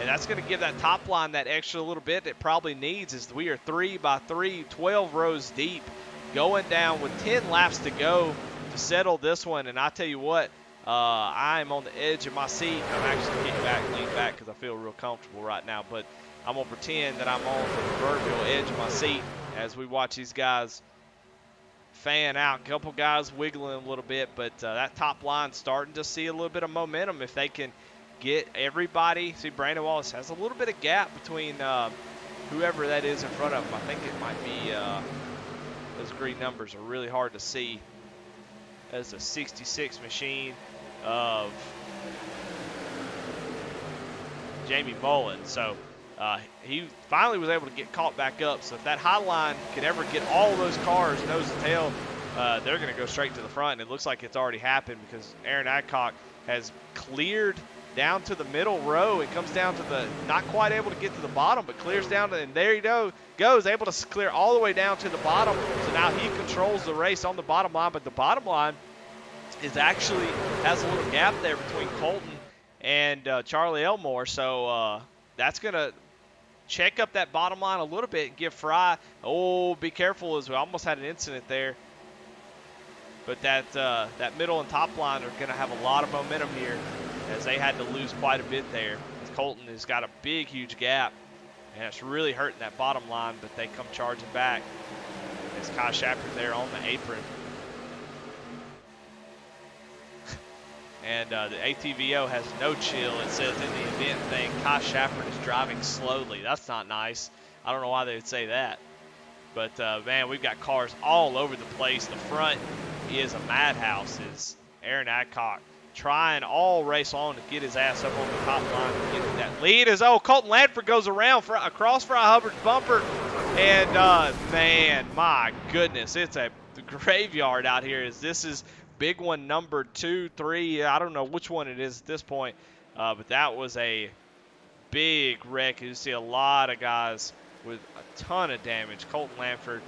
And that's going to give that top line that extra little bit it probably needs, as we are 3 by 3, 12 rows deep, going down with 10 laps to go to settle this one. And I tell you what, I'm on the edge of my seat. I'm actually lean back because I feel real comfortable right now. But I'm going to pretend that I'm on the proverbial edge of my seat as we watch these guys fan out. A couple guys wiggling a little bit, but that top line starting to see a little bit of momentum if they can get everybody. See, Brandon Wallace has a little bit of gap between whoever that is in front of him. I think it might be those green numbers are really hard to see. That's a 66 machine of Jamie Mullen. So he finally was able to get caught back up. So if that high line could ever get all those cars nose to tail, they're going to go straight to the front. And it looks like it's already happened because Aaron Adcock has cleared down to the middle row. It comes down to the, not quite able to get to the bottom, but clears down to, and there he goes, able to clear all the way down to the bottom. So now he controls the race on the bottom line, but the bottom line is actually has a little gap there between Colton and Charlie Elmore. So that's going to check up that bottom line a little bit and give Fry, be careful, as we almost had an incident there. But that middle and top line are going to have a lot of momentum here, as they had to lose quite a bit there. Colton has got a big, huge gap, and it's really hurting that bottom line, but they come charging back. As Kai Shepard there on the apron. And the ATVO has no chill. It says in the event thing, Kai Shepard is driving slowly. That's not nice. I don't know why they would say that. But, man, we've got cars all over the place. The front is a madhouse. Is Aaron Adcock trying all race on to get his ass up on the top line and get that lead. As Colton Lanford goes around across Fry Hubbard's bumper. And, man, my goodness, it's a graveyard out here. As this is big one number 2, 3. I don't know which one it is at this point. But that was a big wreck. You see a lot of guys with a ton of damage. Colton Lanford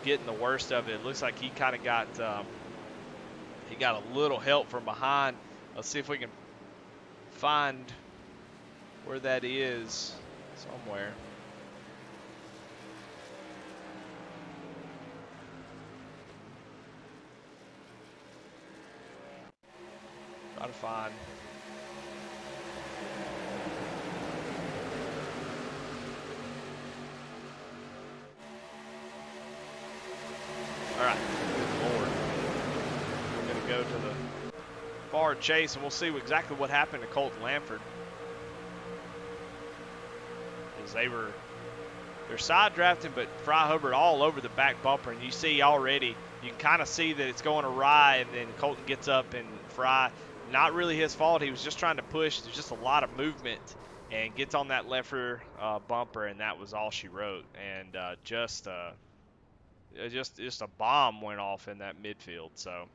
getting the worst of it. It looks like he kind of got he got a little help from behind. Let's see if we can find where that is somewhere. Try to find. All right, good Lord. We're going to go to the far chase, and we'll see exactly what happened to Colton Lanford. As they're side drafting, but Fry Hubbard all over the back bumper, and you see already, you can kind of see that it's going awry, and then Colton gets up, and Fry, not really his fault. He was just trying to push. There's just a lot of movement, and gets on that left rear bumper, and that was all she wrote. And just a bomb went off in that midfield. So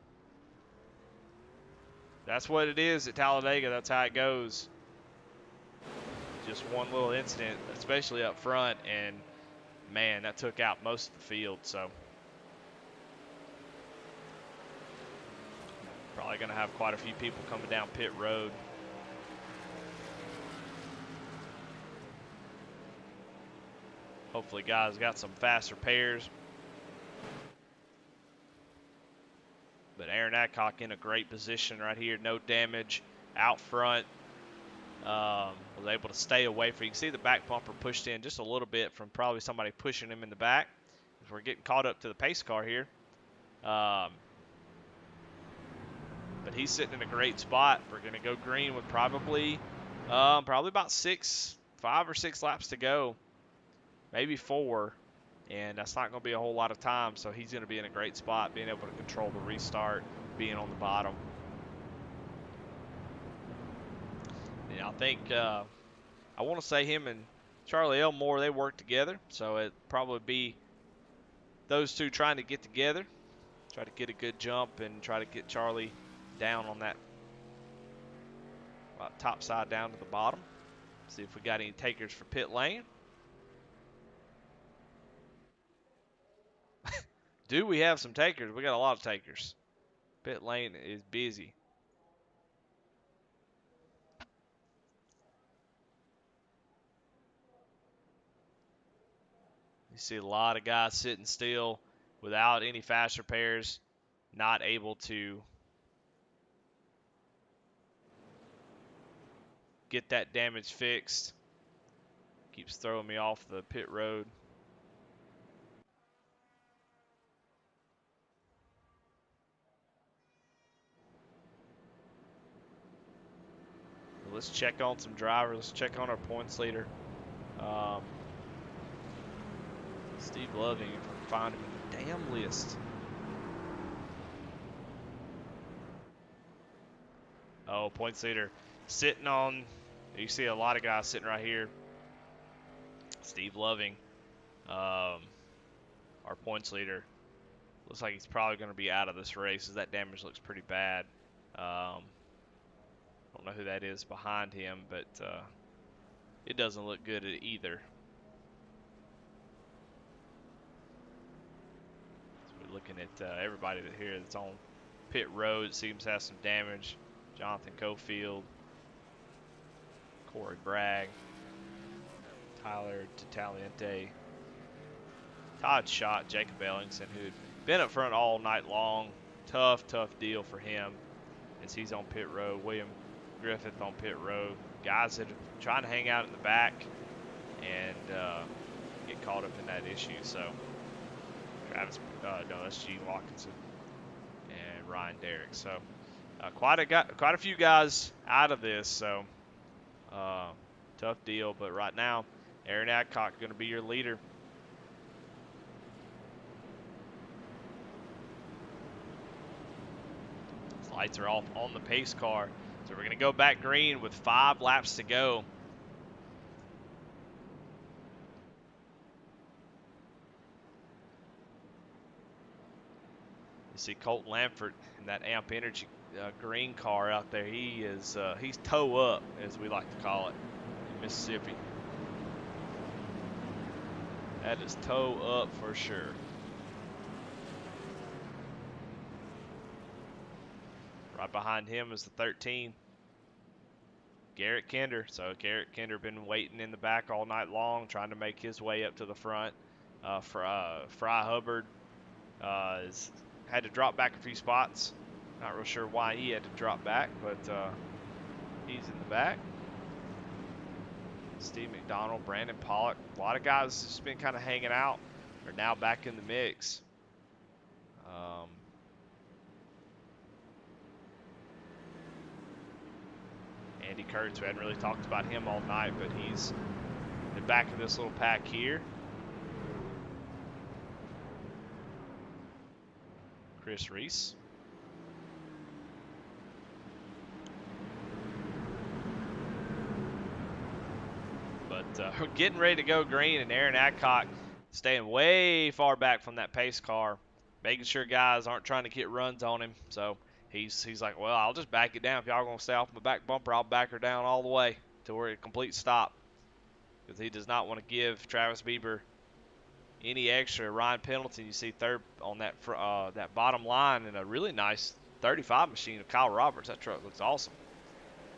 that's what it is at Talladega. That's how it goes. Just one little incident, especially up front, and man, that took out most of the field. So probably going to have quite a few people coming down pit road. Hopefully guys got some faster pairs. But Aaron Adcock in a great position right here. No damage out front. Was able to stay away from. You can see the back bumper pushed in just a little bit from probably somebody pushing him in the back. We're getting caught up to the pace car here. But he's sitting in a great spot. We're going to go green with probably about 5 or 6 laps to go. Maybe 4. And that's not going to be a whole lot of time. So he's going to be in a great spot, being able to control the restart, being on the bottom. Yeah, I think I want to say him and Charlie Elmore, they work together. So it'd probably be those two trying to get together, try to get a good jump and try to get Charlie down on that top side down to the bottom. See if we got any takers for pit lane. Do we have some takers? We got a lot of takers. Pit lane is busy. You see a lot of guys sitting still without any fast repairs, not able to get that damage fixed. Keeps throwing me off the pit road. Let's check on some drivers. Let's check on our points leader. Steve Loving, if I can find him in the damn list. Oh, points leader sitting on, you see a lot of guys sitting right here. Steve Loving, our points leader. Looks like he's probably going to be out of this race as that damage looks pretty bad. Don't know who that is behind him, but it doesn't look good either. So we're looking at everybody here that's on pit road. It seems to have some damage. Jonathan Cofield, Corey Bragg, Tyler Tataliente, Todd Schott, Jacob Ellingson, who'd been up front all night long. Tough deal for him as he's on pit road. William Griffith on pit road. Guys that are trying to hang out in the back and get caught up in that issue. So Travis, no, that's Gene Watkinson and Ryan Derrick. So quite a few guys out of this. So tough deal. But right now, Aaron Adcock going to be your leader. Lights are off on the pace car. So we're going to go back green with 5 laps to go. You see Colt Lamford in that Amp Energy green car out there. He's toe up, as we like to call it in Mississippi. That is toe up for sure. Right behind him is the 13, Garrett Kinder. So Garrett Kinder been waiting in the back all night long, trying to make his way up to the front. Fry Hubbard had to drop back a few spots. Not real sure why he had to drop back, but he's in the back. Steve McDonald, Brandon Pollock, a lot of guys just been kind of hanging out are now back in the mix. Andy Kurtz, we hadn't really talked about him all night, but he's in the back of this little pack here. Chris Reese. But we're getting ready to go green, and Aaron Adcock staying way far back from that pace car, making sure guys aren't trying to get runs on him. So he's like, well, I'll just back it down. If y'all are going to stay off my back bumper, I'll back her down all the way to where it complete stop. Because he does not want to give Travis Bieber any extra. Ryan Pendleton, you see third on that bottom line in a really nice 35 machine of Kyle Roberts. That truck looks awesome.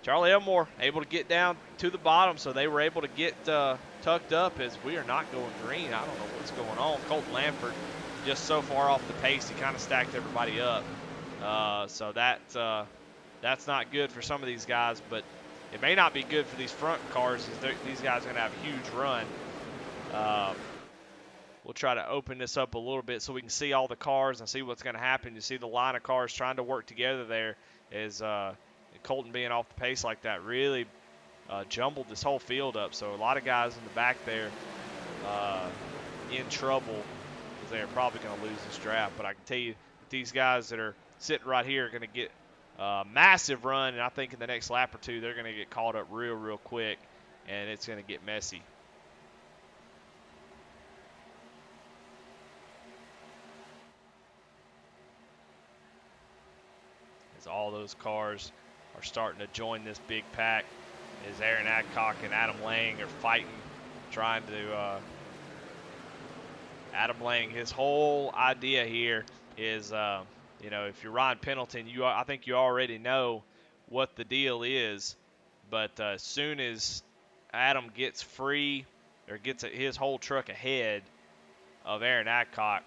Charlie Elmore able to get down to the bottom, so they were able to get tucked up as we are not going green. I don't know what's going on. Colton Lamford just so far off the pace, he kind of stacked everybody up. So that's not good for some of these guys, but it may not be good for these front cars. These guys are going to have a huge run. We'll try to open this up a little bit so we can see all the cars and see what's going to happen. You see the line of cars trying to work together there as Colton being off the pace like that really jumbled this whole field up. So a lot of guys in the back there in trouble because they're probably going to lose this draft. But I can tell you that these guys that are sitting right here are going to get a massive run, and I think in the next lap or two they're going to get caught up real quick, and it's going to get messy. As all those cars are starting to join this big pack, as Aaron Adcock and Adam Lang are fighting, trying to Adam Lang, his whole idea here is, if you're Ryan Pendleton, I think you already know what the deal is, but as soon as Adam gets free or gets his whole truck ahead, of Aaron Adcock.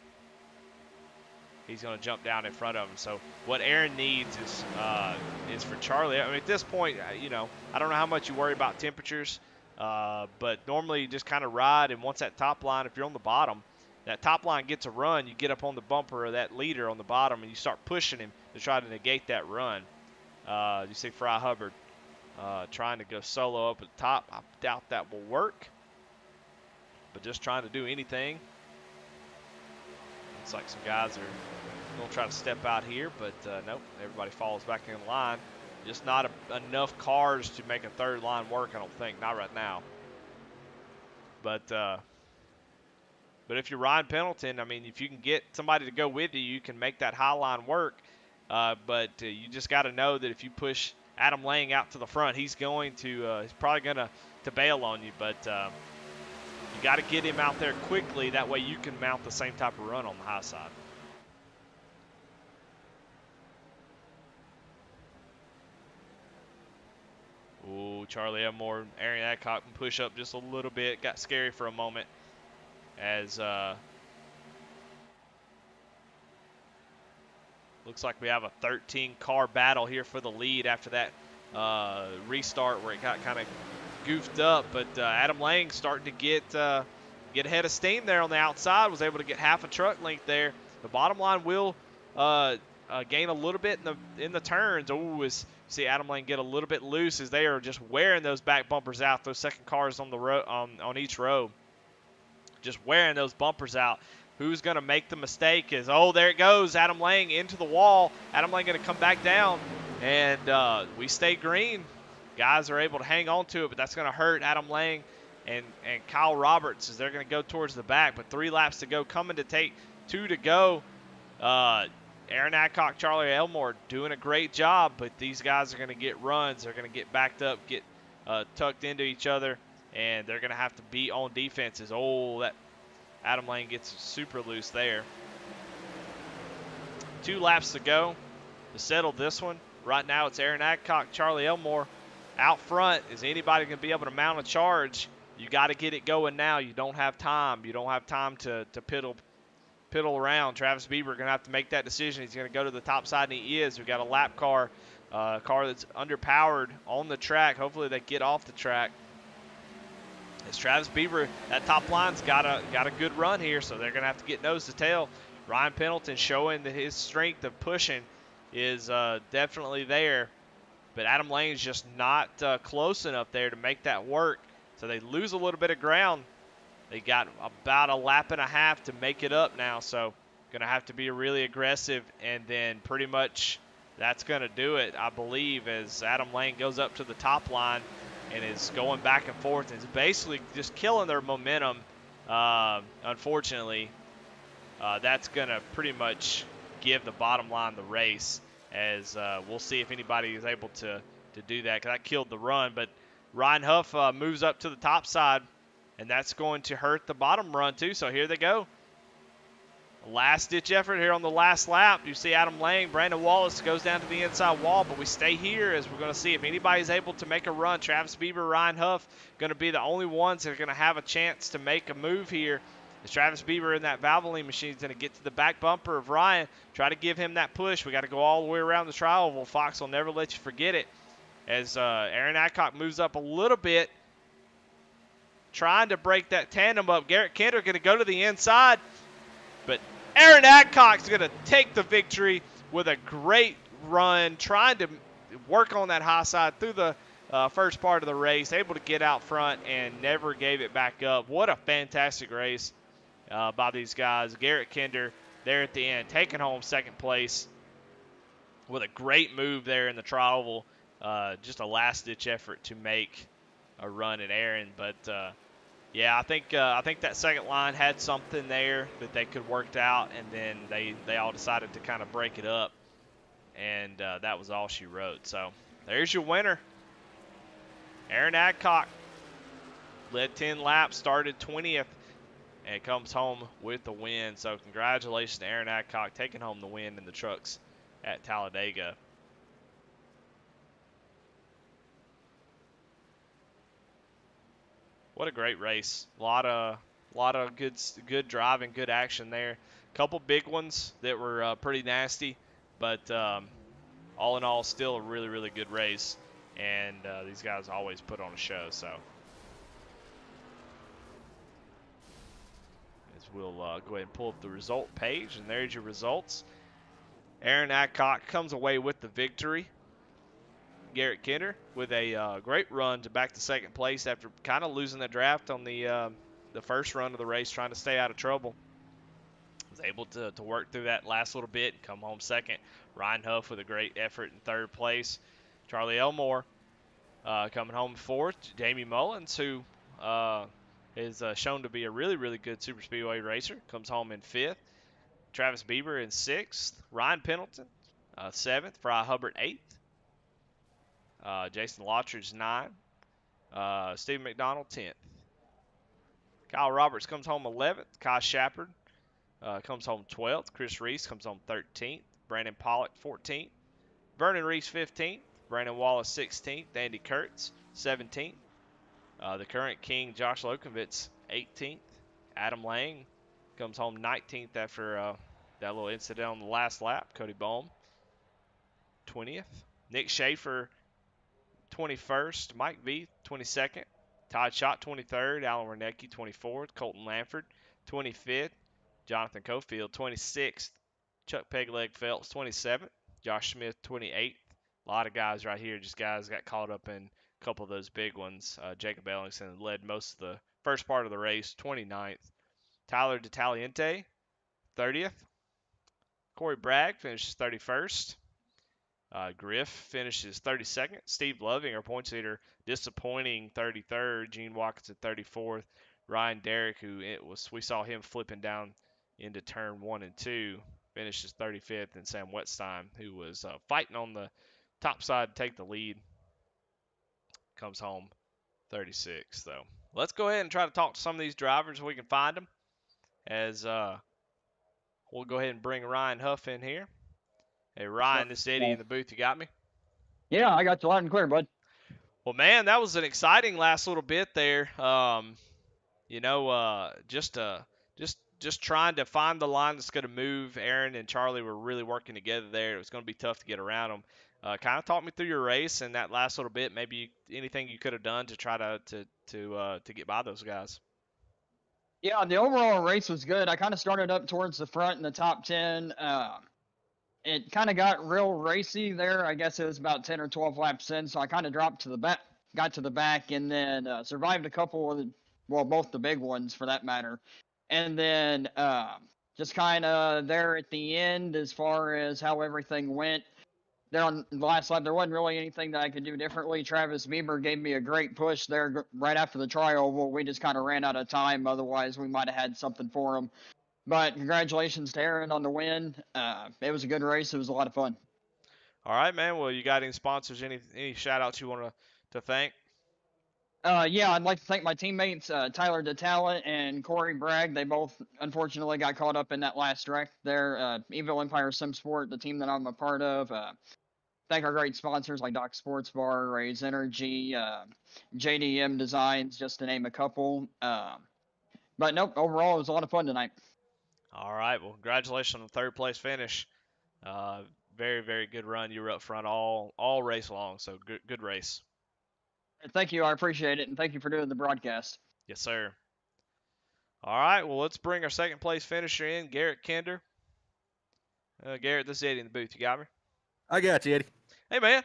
He's going to jump down in front of him. So what Aaron needs is for Charlie. I mean, at this point, you know, I don't know how much you worry about temperatures, but normally you just kind of ride, and once that top line, if you're on the bottom, that top line gets a run, you get up on the bumper of that leader on the bottom, and you start pushing him to try to negate that run. You see Fry Hubbard trying to go solo up at the top. I doubt that will work, but just trying to do anything. Looks like some guys are going to try to step out here, but nope, everybody falls back in line. Just not enough cars to make a third line work, I don't think. Not right now. But if you're Ryan Pendleton, I mean, if you can get somebody to go with you, you can make that high line work. But you just got to know that if you push Adam Lang out to the front, he's going to he's probably going to bail on you. But you got to get him out there quickly. That way you can mount the same type of run on the high side. Ooh, Charlie Elmore, Aaron Adcock can push up just a little bit. Got scary for a moment as looks like we have a 13-car battle here for the lead after that restart where it got kind of goofed up. But Adam Lang starting to get ahead of steam there on the outside, was able to get half a truck length there. The bottom line will gain a little bit in the turns. Ooh, as you see Adam Lang get a little bit loose as they are just wearing those back bumpers out, those second cars on the row, on each row. Just wearing those bumpers out. Who's going to make the mistake is, oh, there it goes, Adam Lang into the wall. Adam Lang going to come back down, and we stay green. Guys are able to hang on to it, but that's going to hurt Adam Lang and Kyle Roberts as they're going to go towards the back. But 3 laps to go, coming to take 2 to go. Aaron Adcock, Charlie Elmore doing a great job, but these guys are going to get runs. They're going to get backed up, get tucked into each other, and they're going to have to be on defenses. Oh, that Adam Lang gets super loose there. 2 laps to go to settle this one. Right now it's Aaron Adcock, Charlie Elmore out front. Is anybody going to be able to mount a charge? You got to get it going now. You don't have time. You don't have time to piddle around. Travis Bieber going to have to make that decision. He's going to go to the top side, and he is. We've got a lap car, car that's underpowered on the track. Hopefully they get off the track. As Travis Bieber, that top line's got a good run here, so they're going to have to get nose to tail. Ryan Pendleton showing that his strength of pushing is definitely there, but Adam Lane's just not close enough there to make that work. So they lose a little bit of ground. They got about a lap and a half to make it up now, so going to have to be really aggressive, and then pretty much that's going to do it, I believe, as Adam Lane goes up to the top line and is going back and forth. It's basically just killing their momentum. Unfortunately, that's going to pretty much give the bottom line the race, as we'll see if anybody is able to do that, because that killed the run. But Ryan Huff moves up to the top side, and that's going to hurt the bottom run too. So here they go. Last-ditch effort here on the last lap. You see Adam Lang, Brandon Wallace goes down to the inside wall, but we stay here as we're going to see if anybody's able to make a run. Travis Bieber, Ryan Huff going to be the only ones that are going to have a chance to make a move here. As Travis Bieber in that Valvoline machine is going to get to the back bumper of Ryan, try to give him that push. We got to go all the way around the tri-oval. Fox will never let you forget it. As Aaron Adcock moves up a little bit, trying to break that tandem up. Garrett Kinder going to go to the inside, but Aaron Adcock's going to take the victory with a great run, trying to work on that high side through the first part of the race, able to get out front and never gave it back up. What a fantastic race by these guys. Garrett Kinder there at the end, taking home second place with a great move there in the tri-oval. Just a last-ditch effort to make a run at Aaron, but yeah, I think that second line had something there that they could work out, and then they all decided to kind of break it up, and that was all she wrote. So there's your winner. Aaron Adcock led 10 laps, started 20th, and comes home with the win. So congratulations to Aaron Adcock taking home the win in the trucks at Talladega. What a great race. A lot of A lot of good driving, good action there. Couple big ones that were pretty nasty, but all in all, still a really, really good race. And these guys always put on a show. So as we'll go ahead and pull up the result page, and there's your results. Aaron Adcock comes away with the victory. Garrett Kinder with a great run to back to second place after kind of losing the draft on the first run of the race, trying to stay out of trouble. Was able to work through that last little bit and come home second. Ryan Huff with a great effort in third place. Charlie Elmore coming home fourth. Jamie Mullins, who is shown to be a really, really good Superspeedway racer, comes home in fifth. Travis Bieber in sixth. Ryan Pendleton, seventh. Fry Hubbard, eighth. Jason Lottridge, 9. Steve McDonald, 10th. Kyle Roberts comes home 11th. Kai Shepard comes home 12th. Chris Reese comes home 13th. Brandon Pollock, 14th. Vernon Reese, 15th. Brandon Wallace, 16th. Andy Kurtz, 17th. The current king, Josh Lokovitz, 18th. Adam Lang comes home 19th after that little incident on the last lap. Cody Bohm, 20th. Nick Schaefer, 21st. Mike V, 22nd. Todd Schott, 23rd. Alan Wernicke, 24th. Colton Lanford, 25th. Jonathan Cofield, 26th. Chuck Pegleg Phelps, 27th. Josh Smith, 28th. A lot of guys right here, just guys got caught up in a couple of those big ones. Jacob Ellingson led most of the first part of the race, 29th. Tyler DeTaliente, 30th. Corey Bragg finishes 31st. Griff finishes 32nd. Steve Loving, our points leader, disappointing 33rd. Gene Watkins at 34th. Ryan Derrick, we saw him flipping down into turn 1 and 2, finishes 35th. And Sam Wetstein, who was fighting on the top side to take the lead, comes home 36th. So let's go ahead and try to talk to some of these drivers if we can find them. As we'll go ahead and bring Ryan Huff in here. Hey, Ryan, this is Eddie in the booth. You got me? Yeah, I got you loud and clear, bud. Well, man, that was an exciting last little bit there. Just trying to find the line that's going to move. Aaron and Charlie were really working together there. It was going to be tough to get around them. Kind of talk me through your race and that last little bit. Maybe anything you could have done to try to get by those guys. Yeah, the overall race was good. I kind of started up towards the front in the top 10. It kind of got real racy there. I guess it was about 10 or 12 laps in, so I kind of dropped to the back, got to the back, and then survived a couple of, both the big ones for that matter. And then just kind of there at the end as far as how everything went. There on the last lap, there wasn't really anything that I could do differently. Travis Bieber gave me a great push there right after the trial. Well, we just kind of ran out of time. Otherwise, we might have had something for him. But congratulations to Aaron on the win. It was a good race. It was a lot of fun. All right, man. Well, you got any sponsors, any shout-outs you want to thank? Yeah, I'd like to thank my teammates, Tyler DeTalent and Corey Bragg. They both, unfortunately, got caught up in that last wreck there. Evil Empire Sim Sport, the team that I'm a part of. Thank our great sponsors like Doc Sports Bar, Raise Energy, JDM Designs, just to name a couple. But nope, overall, it was a lot of fun tonight. All right. Well, congratulations on the third place finish. Very, very good run. You were up front all race long, so good race. Thank you. I appreciate it, and thank you for doing the broadcast. Yes, sir. All right. Well, let's bring our second place finisher in, Garrett Kinder. Garrett, this is Eddie in the booth. You got me? I got you, Eddie. Hey, man.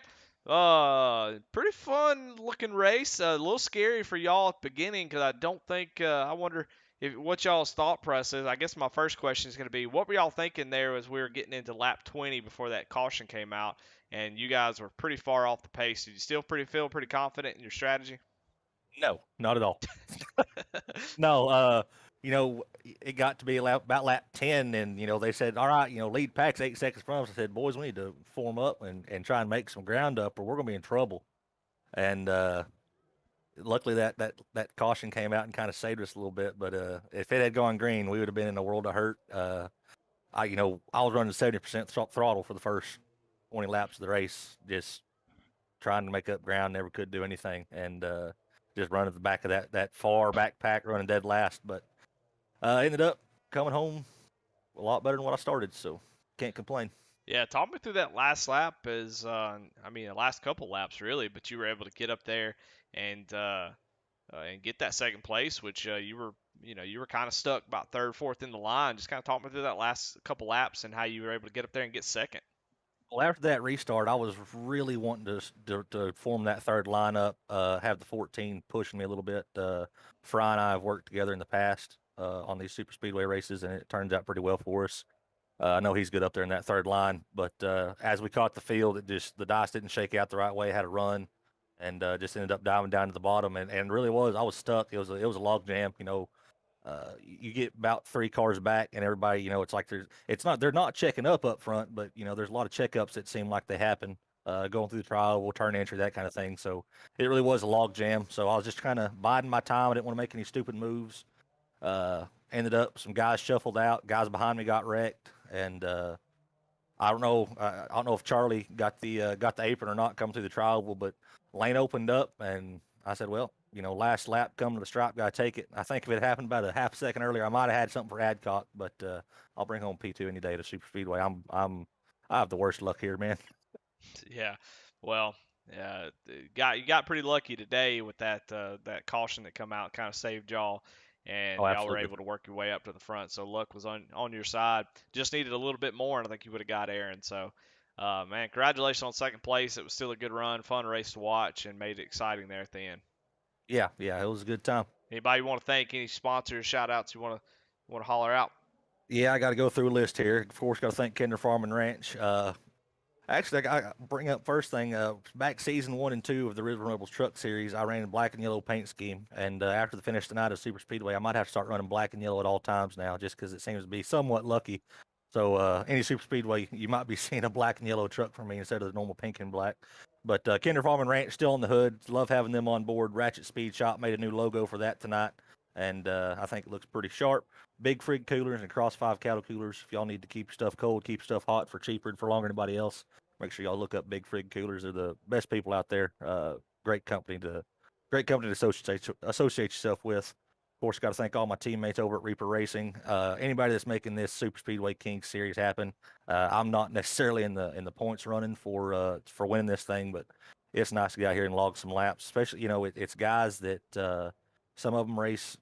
Pretty fun looking race. A little scary for y'all at the beginning because I don't think I wonder what y'all's thought process. I guess my first question is going to be, what were y'all thinking there as we were getting into lap 20 before that caution came out, and you guys were pretty far off the pace? Did you still feel pretty confident in your strategy? No, not at all. No, it got to be about lap 10, and, they said, all right, lead pack's 8 seconds from us. I said, boys, we need to form up and try and make some ground up, or we're going to be in trouble. And luckily that caution came out and kind of saved us a little bit. But if it had gone green, we would have been in a world of hurt. I was running 70% throttle for the first 20 laps of the race, just trying to make up ground, never could do anything. And just running at the back of that far backpack, running dead last. But Ended up coming home a lot better than what I started, so can't complain. Yeah, talk me through that last lap. The last couple laps really, but you were able to get up there and get that second place, which you were kind of stuck about third, fourth in the line. Just kind of talk me through that last couple laps and how you were able to get up there and get second. Well, after that restart, I was really wanting to form that third lineup, have the 14 pushing me a little bit. Fry and I have worked together in the past on these super speedway races, and it turns out pretty well for us. I know he's good up there in that third line, but as we caught the field, the dice didn't shake out the right way. Had a run, and just ended up diving down to the bottom, and really I was stuck. It was a log jam, you get about 3 cars back, and everybody, it's like they're not checking up front, but there's a lot of checkups that seem like they happen going through the trial, we'll turn entry, that kind of thing. So it really was a log jam. So I was just kind of biding my time. I didn't want to make any stupid moves. Ended up some guys shuffled out, guys behind me got wrecked, and I don't know if Charlie got the apron or not coming through the trial, but lane opened up, and I said, well, last lap, come to the stripe, got to take it. I think if it happened about a half a second earlier, I might have had something for Adcock, but I'll bring home P2 any day to Superspeedway. I have the worst luck here, man. Yeah, well, yeah, you got pretty lucky today with that caution that come out, kind of saved y'all, and Oh, y'all were absolutely. able to work your way up to the front. So luck was on your side. Just needed a little bit more, and I think you would have got Aaron. So, man, congratulations on second place. It was still a good run, fun race to watch, and made it exciting there at the end. Yeah, it was a good time. Anybody you want to thank? Any sponsors, shout outs you want to holler out? Yeah, I got to go through a list here. Of course, got to thank Kinder Farm and Ranch. Actually, I bring up first thing. Back season 1 and 2 of the River Rebels Truck Series, I ran a black and yellow paint scheme. And after the finish tonight of Super Speedway, I might have to start running black and yellow at all times now, just because it seems to be somewhat lucky. So any Super Speedway, you might be seeing a black and yellow truck from me instead of the normal pink and black. But Kinder Farm and Ranch still on the hood. Love having them on board. Ratchet Speed Shop made a new logo for that tonight, and I think it looks pretty sharp. Big Frig coolers and Cross 5 cattle coolers. If y'all need to keep stuff cold, keep stuff hot for cheaper and for longer than anybody else, make sure y'all look up Big Frig Coolers. They're the best people out there. Great company to associate yourself with. Of course, got to thank all my teammates over at Reaper Racing. Anybody that's making this Super Speedway King series happen. I'm not necessarily in the points running for winning this thing, but it's nice to get out here and log some laps. Especially, it's guys that some of them race,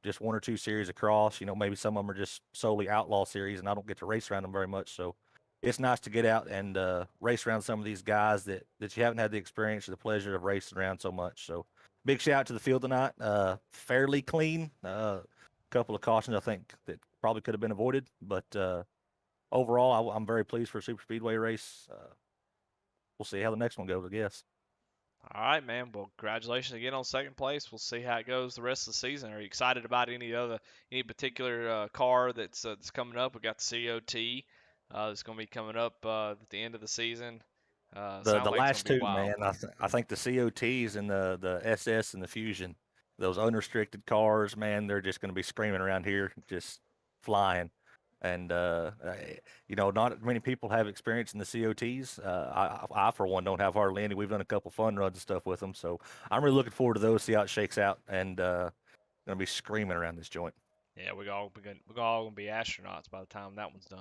just 1 or 2 series across. Maybe some of them are just solely outlaw series, and I don't get to race around them very much. So it's nice to get out and race around some of these guys that you haven't had the experience or the pleasure of racing around so much. So big shout out to the field tonight. Fairly clean. Couple of cautions I think that probably could have been avoided, but overall I'm very pleased for a super speedway race. We'll see how the next one goes, I guess. All right, man. Well, congratulations again on second place. We'll see how it goes the rest of the season. Are you excited about any particular car that's coming up? We got the COT that's going to be coming up at the end of the season. The Sounds like it's last gonna be two, wild. man. I think the COTs and the SS and the Fusion, those unrestricted cars, man, they're just going to be screaming around here, just flying. And not many people have experience in the COTs. I for one don't have hardly any. We've done a couple fun runs and stuff with them, so I'm really looking forward to those. See how it shakes out, and going to be screaming around this joint. Yeah, we're all gonna be astronauts by the time that one's done.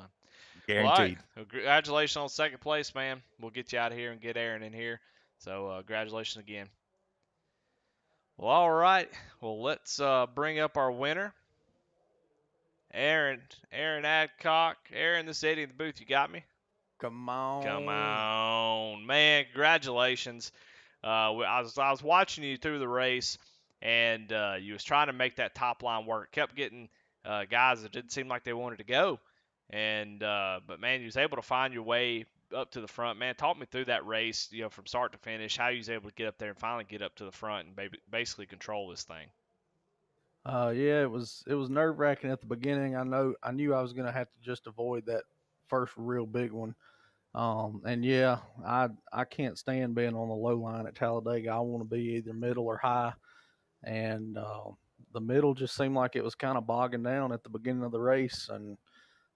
Well, all right. Guaranteed. Well, congratulations on second place, man. We'll get you out of here and get Aaron in here. So congratulations again. Well, all right. Well, let's bring up our winner. Aaron Adcock. Aaron, this is Eddie in the booth. You got me? Come on. Come on. Man, congratulations. I was watching you through the race, and you was trying to make that top line work. Kept getting guys that didn't seem like they wanted to go. But, man, you was able to find your way up to the front. Man, talk me through that race, from start to finish, how you was able to get up there and finally get up to the front and basically control this thing. Yeah, it was nerve wracking at the beginning. I knew I was gonna have to just avoid that first real big one. And yeah, I can't stand being on the low line at Talladega. I want to be either middle or high, and the middle just seemed like it was kind of bogging down at the beginning of the race. And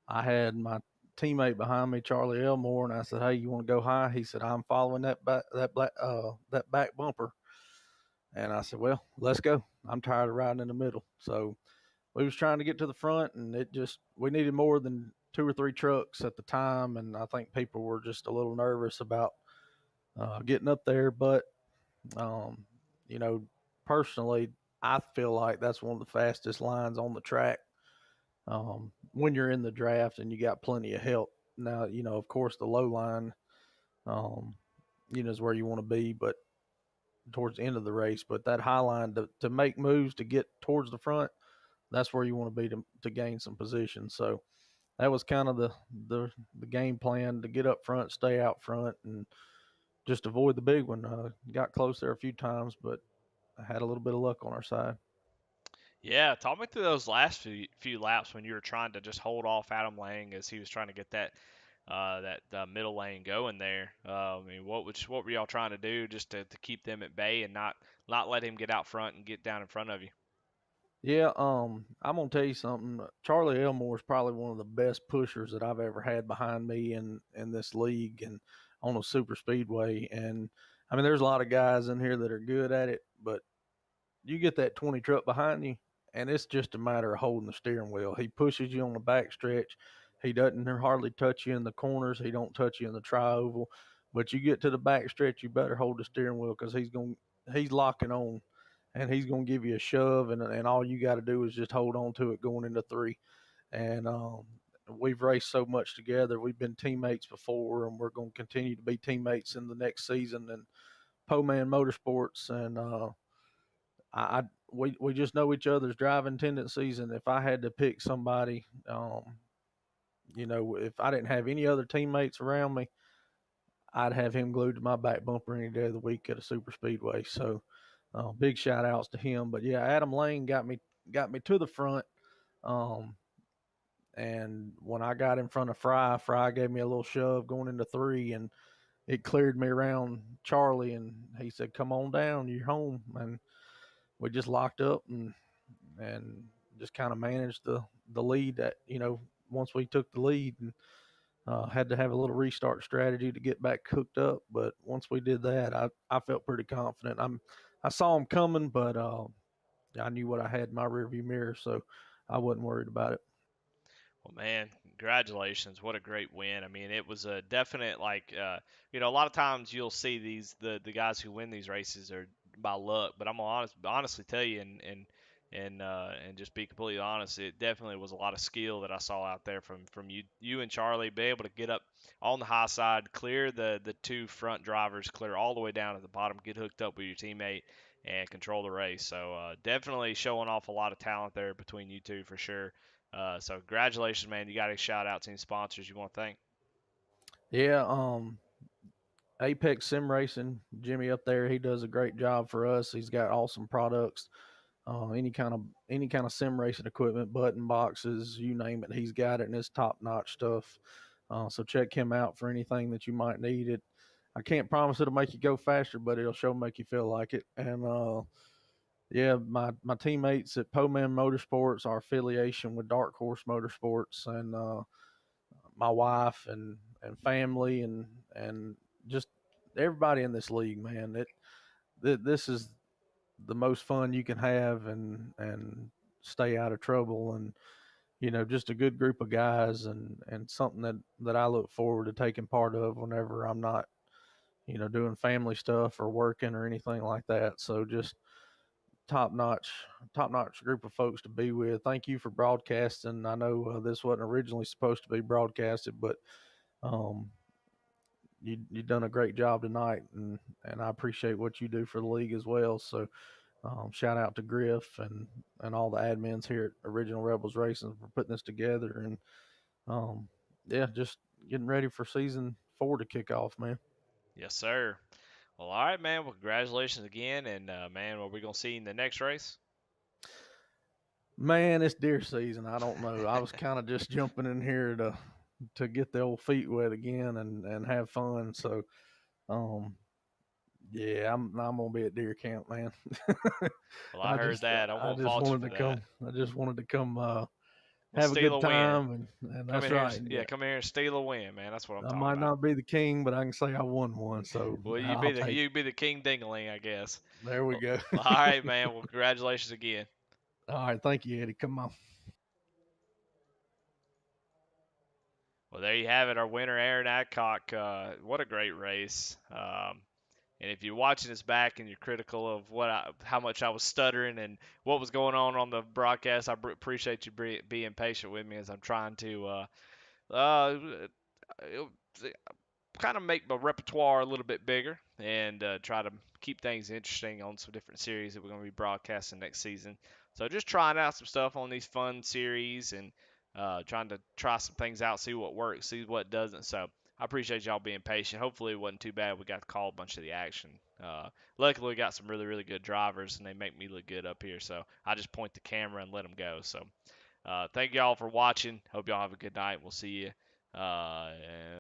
I had my teammate behind me, Charlie Elmore, and I said, "Hey, you want to go high?" He said, "I'm following that back bumper." And I said, "Well, let's go. I'm tired of riding in the middle." So we was trying to get to the front, and we needed more than 2 or 3 trucks at the time, and I think people were just a little nervous about getting up there. But um, you know, personally, I feel like that's one of the fastest lines on the track when you're in the draft and you got plenty of help. Now, of course, the low line, um, is where you want to be, but towards the end of the race. But that high line to make moves to get towards the front, that's where you want to be to gain some position. So that was kind of the game plan, to get up front, stay out front, and just avoid the big one. Got close there a few times, but I had a little bit of luck on our side. Yeah, talk me through those last few laps when you were trying to just hold off Adam Lang as he was trying to get that middle lane going there. I mean, what were y'all trying to do just to keep them at bay and not let him get out front and get down in front of you? Yeah, I'm gonna tell you something. Charlie Elmore is probably one of the best pushers that I've ever had behind me in this league and on a super speedway. And I mean, there's a lot of guys in here that are good at it, but you get that 20 truck behind you, and it's just a matter of holding the steering wheel. He pushes you on the back stretch. He doesn't hardly touch you in the corners. He don't touch you in the tri-oval. But you get to the back stretch, you better hold the steering wheel, because he's locking on, and he's gonna give you a shove, and all you got to do is just hold on to it going into 3. And we've raced so much together. We've been teammates before, and we're going to continue to be teammates in the next season. And Po-Man Motorsports, and we just know each other's driving tendencies, and if I had to pick somebody, if I didn't have any other teammates around me, I'd have him glued to my back bumper any day of the week at a super speedway. So big shout outs to him. But yeah, Adam Lane got me to the front. And when I got in front of Fry gave me a little shove going into 3, and it cleared me around Charlie, and he said, "Come on down, you're home." And we just locked up and just kind of managed the lead that, once we took the lead, and had to have a little restart strategy to get back hooked up. But once we did that, I felt pretty confident. I saw him coming, but I knew what I had in my rearview mirror, so I wasn't worried about it. Well, man, congratulations! What a great win. I mean, it was a definite a lot of times you'll see the guys who win these races are by luck, but I'm gonna honestly tell you and just be completely honest, it definitely was a lot of skill that I saw out there from you and Charlie, be able to get up on the high side, clear the 2 front drivers, clear all the way down to the bottom, get hooked up with your teammate, and control the race. So definitely showing off a lot of talent there between you two for sure. So congratulations, man. You got a shout out to any sponsors you want to thank? Yeah, Apex Sim Racing, Jimmy up there, he does a great job for us. He's got awesome products. Any kind of sim racing equipment, button boxes, you name it, he's got it, and it's top notch stuff. So check him out for anything that you might need. It, I can't promise it'll make you go faster, but it'll sure make you feel like it. And yeah, my teammates at Po-Man Motorsports, our affiliation with Dark Horse Motorsports, and my wife and family, and just everybody in this league, man. This is the most fun you can have, and stay out of trouble, and just a good group of guys, and something that I look forward to taking part of whenever I'm not doing family stuff or working or anything like that. So just top notch group of folks to be with. Thank you for broadcasting. I know this wasn't originally supposed to be broadcasted, but um you done a great job tonight, and I appreciate what you do for the league as well. So shout out to Griff and all the admins here at Original Rebels Racing for putting this together, and yeah, just getting ready for season 4 to kick off, man. Yes, sir. Well, all right, man. Well, congratulations again, and man, are we gonna see you in the next race? Man, it's deer season. I don't know. I was kind of just jumping in here to get the old feet wet again and have fun. So, yeah, I'm gonna be at deer camp, man. Well, I heard that. I won't fault you for that. I just wanted to come We'll have a steal good a win. time, and Come that's in here, right. yeah, come here and steal a win, man. That's what I'm I talking might about. not be the king, but I can say I won one. So Well, you be the king dingaling, I guess. there we go. All right, man. Well, congratulations again. All right, thank you, Eddie. Come on. Well, there you have it, our winner, Aaron Adcock. What a great race. And if you're watching this back and you're critical of how much I was stuttering and what was going on the broadcast, I appreciate you being patient with me as I'm trying to kind of make my repertoire a little bit bigger and try to keep things interesting on some different series that we're going to be broadcasting next season. So just trying out some stuff on these fun series and trying to try some things out, see what works, see what doesn't. So I appreciate y'all being patient. Hopefully it wasn't too bad. We got to call a bunch of the action. Luckily we got some really, really good drivers, and they make me look good up here. So I just point the camera and let them go. So thank y'all for watching. Hope y'all have a good night. We'll see you.